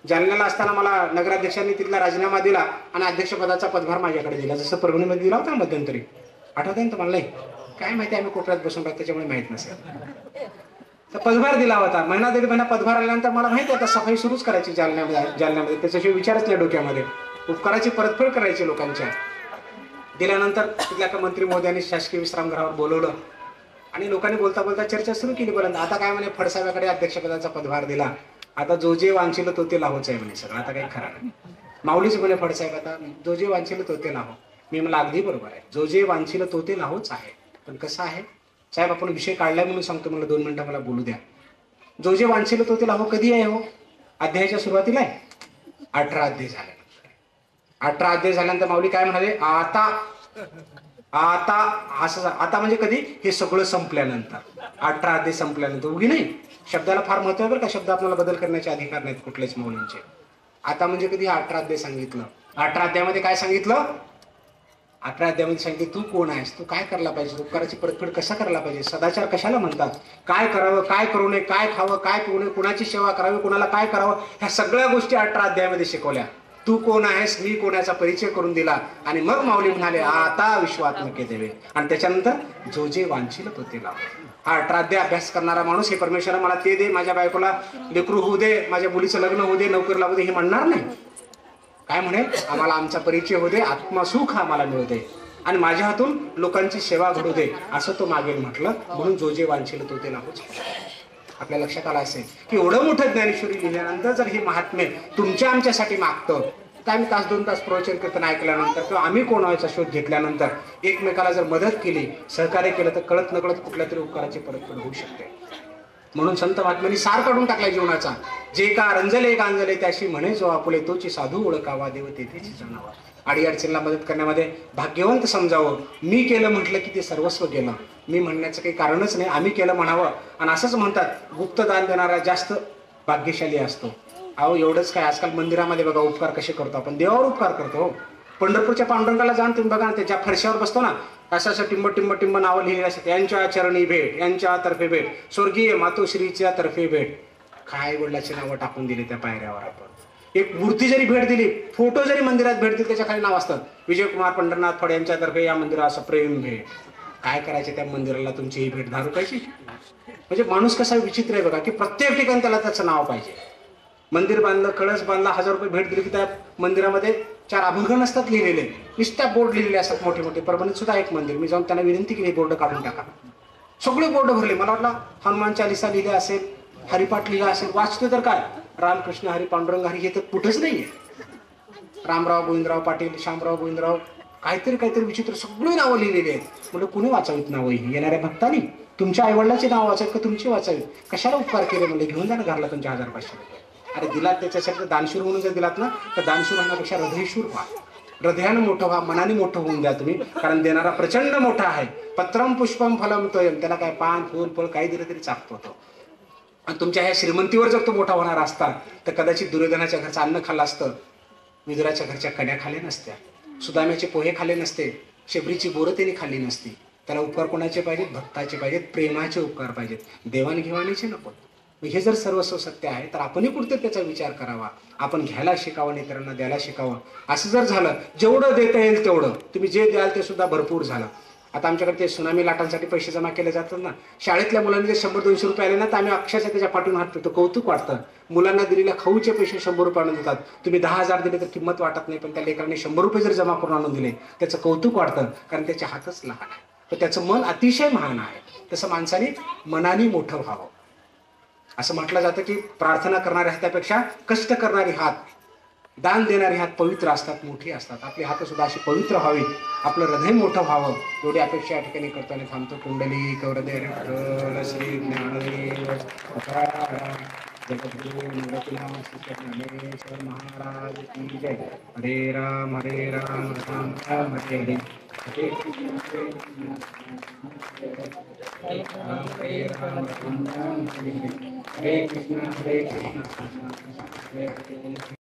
जालन्याला असताना मला नगराध्यक्षांनी तिथला राजीनामा दिला आणि अध्यक्षपदाचा पदभार माझ्याकडे दिला, जसं परभणीमध्ये दिला होता ना मध्यंतरी. आठवतंय ना तुम्हाला? नाही काय माहिती, आम्ही कोपऱ्यात बसून राहतो त्याच्यामुळे माहित नसेल. तर पदभार दिला होता. महिना दीड महिना पदभार आल्यानंतर मला माहिती आहे आता सफाई सुरूच करायची जालन्यामध्ये. त्याच्याशिवाय विचारच नाही डोक्यामध्ये. उपकाराची परतफेड करायची लोकांच्या. दिल्यानंतर तिथल्या एका मंत्री महोदयांनी शासकीय विश्रामगृहावर बोलवलं आणि लोकांनी बोलता बोलता चर्चा सुरू केली. पर्यंत आता काय म्हणे, फडसाव्याकडे अध्यक्षपदाचा पदभार दिला, आता जो जे वांछिल तो ते लाहोच आहे म्हणे सगळं, आता काही खरं नाही. माऊलीच म्हणे फडसाहेब, आता जो जे वांछिल तो ते लाहो. मी मला अगदी बरोबर आहे, जो जे वांछिल तो ते लाहोच आहे. पण कसं आहे साहेब, आपण विषय काढलाय म्हणून सांगतो, मला 2 मिनिटं मला बोलू द्या. जो जे वांछिल तो ते लाहो कधी आहे हो? अध्यायाच्या सुरुवातीला आहे. 18 अध्याय झाल्यानंतर. 18 अध्याय झाल्यानंतर माऊली काय म्हणाले, आता आता असं, आता म्हणजे कधी, हे सगळं संपल्यानंतर. 18 अध्याय संपल्यानंतर. उगी नाही, शब्दाला फार महत्व आहे बरं का. शब्द आपल्याला बदल करण्याचे अधिकार नाहीत कुठलेच माऊलींचे. आता म्हणजे कधी, 18 अध्याय सांगितलं. 18 अध्यायामध्ये काय सांगितलं? 18 अध्यायामध्ये सांगितलं तू कोण आहेस, तू काय करायला पाहिजे, उपकाराची परतफेड कसा करायला पाहिजे, सदाचार कशाला म्हणतात, काय करावं काय करू नये, काय खावं काय पिऊ नये, कुणाची सेवा करावी, कुणाला काय करावं, ह्या सगळ्या गोष्टी 18 अध्यायामध्ये शिकवल्या. तू कोण आहेस, मी कोणाचा परिचय करून दिला. आणि मग माऊली म्हणाले आता विश्वात्मके देवे. आणि त्याच्यानंतर जो जे वांछिल तो ते लाभ. हा 18 अध्याय अभ्यास करणारा माणूस हे परमेश्वरा मला ते दे, माझ्या बायकोला लेकरू होऊ दे, माझ्या मुलीचं लग्न होऊ दे, नोकरी लागू दे, हे म्हणणार नाही. काय म्हणे, आम्हाला आमचा परिचय होऊ दे, आत्मसुख आम्हाला मिळू दे आणि माझ्या हातून लोकांची सेवा घडू दे, असं तो मागेल म्हटलं. म्हणून जो जे वांछिल तो ते लाभूच. आपल्या लक्षात आलं असेल की एवढं मोठं ज्ञानेश्वरी लिहिल्यानंतर जर हे महात्म्य तुमच्या आमच्यासाठी मागतं, तर आम्ही 1-2 तास प्रवचन कीर्तन ऐकल्यानंतर किंवा आम्ही कोण व्हायचा शोध घेतल्यानंतर एकमेकाला जर मदत केली, सहकार्य केलं, तर कळत नकळत कुठल्या तरी उपकाराची परतफेड होऊ शकते. म्हणून संत महात्म्यांनी सार काढून टाकलाय जीवनाचा. जे का रंजले गांजले त्याशी म्हणे जो आपुले, तोची साधू ओळखावा, देव तेथेच जाणावा. अडीअडचणीला मदत करण्यामध्ये भाग्यवंत समजावं. मी केलं म्हटलं की ते सर्वस्व गेलं. मी म्हणण्याचं काही कारणच नाही, आम्ही केलं म्हणावं. आणि असंच म्हणतात गुप्तदान देणारा जास्त भाग्यशाली असतो. अहो एवढंच काय, आजकाल मंदिरामध्ये बघा उपकार कसे करतो आपण, देवावर उपकार करतो. पंढरपूरच्या पांडुरंगाला जाऊन तुम्ही बघा ना, त्याच्या फरशावर बसतो ना, असं टिंब टिंब टिंब नावं लिहिलेली असतात, यांच्या चरणी भेट, यांच्या तर्फे भेट, स्वर्गीय मातोश्रीच्या तर्फे भेट. काय वडिलाची नावं टाकून दिली त्या पायऱ्यावर. आपण एक मूर्ती जरी भेट दिली, फोटो जरी मंदिरात भेट दिली, त्याच्या खाली नाव असतात विजयकुमार पंढरनाथ फड यांच्या तर्फे या मंदिरात असं प्रेम भेट. काय करायचे त्या मंदिराला तुमची ही भेट? 10 रुपयाची. म्हणजे माणूस कसा विचित्र आहे बघा, की प्रत्येक ठिकाणी त्याला त्याचं नाव पाहिजे. मंदिर बांधलं, कळस बांधला, 1000 रुपये भेट दिली की त्या मंदिरामध्ये 4 अभंग नसतात लिहिलेले, नुसत्या बोर्ड लिहिलेले असतात मोठे मोठे. परभणीत सुद्धा एक मंदिर, मी जाऊन त्यांना विनंती केली बोर्ड काढून टाका. सगळे बोर्ड भरले. मला वाटलं हनुमान चालिसा लिहिला असेल, हरिपाठ लिहिला असेल, वाचतो तर काय रामकृष्ण हरी पांडुरंग हरी, हे तर कुठंच नाहीये. रामराव गोविंदराव पाटील, शामराव गोविंदराव, काहीतरी विचित्र सगळी नावं लिहिलेली आहेत. म्हणजे कुणी वाचावीत नावं ही येणाऱ्या भक्तांनी? तुमच्या आईवडिलांची नाव वाचावीत का तुमची वाचावीत? कशाला उपकार केले? म्हणजे घेऊन जा ना घरला तुमच्या 1000-500 रुपये. अरे दिलात त्याच्यासाठी दानशूर म्हणून जर दिलात ना, तर दानशूर होण्यापेक्षा हृदयशूर व्हा. हृदयानं मोठं व्हा, मनाने मोठं होऊन द्या तुम्ही, कारण देणारा प्रचंड मोठा आहे. पत्रम पुष्पम फलम तोयम, त्याला काय पान फूल फळ काही दिलं तरी चाकतो तो. आणि तुमच्या ह्या श्रीमंतीवर जर तो मोठा होणार असता, तर कदाचित दुर्योधनाच्या घरचं अन्न खाल्लं असतं, विदुराच्या घरच्या कड्या खाल्ल्या नसत्या, सुदाम्याचे पोहे खाल्ले नसते, शेबरीची बोरं त्यांनी खाल्ली नसती. त्याला उपकार कोणाचे पाहिजेत? भक्ताचे पाहिजेत, प्रेमाचे उपकार पाहिजेत, देवाणघेवाणीचे नको. हे जर सर्वस्व सत्य आहे, तर आपणही कुठेतरी त्याचा विचार करावा. आपण घ्यायला शिकावं, इतरांना द्यायला शिकावं. असं जर झालं, जेवढं देता येईल तेवढं, तुम्ही जे द्याल ते सुद्धा भरपूर झालं. आता आमच्याकडे ते सुनामी लाटांसाठी पैसे जमा केले जातात ना, शाळेतल्या मुलांनी जे 100-200 रुपये आले ना, तर आम्ही अक्षरशः त्याच्या पाठवून हात फिरतो, कौतुक वाटतं. मुलांना दिलेल्या खाऊचे पैसे 100 रुपये आणून देतात. तुम्ही 10,000 दिले तर किंमत वाटत नाही, पण त्या लेकरांनी 100 रुपये जर जमा करून आणून दिले, त्याचं कौतुक वाटतं, कारण त्याचे हातच लहान आहे, तर त्याचं मन अतिशय महान आहे. तसं माणसाने मनाने मोठं व्हावं. असं म्हटलं जातं की प्रार्थना करणारे हातापेक्षा कष्ट करणारे हात, दान देणारे हात पवित्र असतात, मोठी असतात. आपले हात सुद्धा अशी पवित्र व्हावी, आपलं हृदय मोठं व्हावं, एवढी अपेक्षा या ठिकाणी करताना थांबतो. कुंडली कवरदे श्री ज्ञानदेव जगद्गुरु महाराज की जय. हरे राम राम राम हरे हरे. हरे राम राम राम हरे हरे. हरे कृष्ण हरे कृष्ण.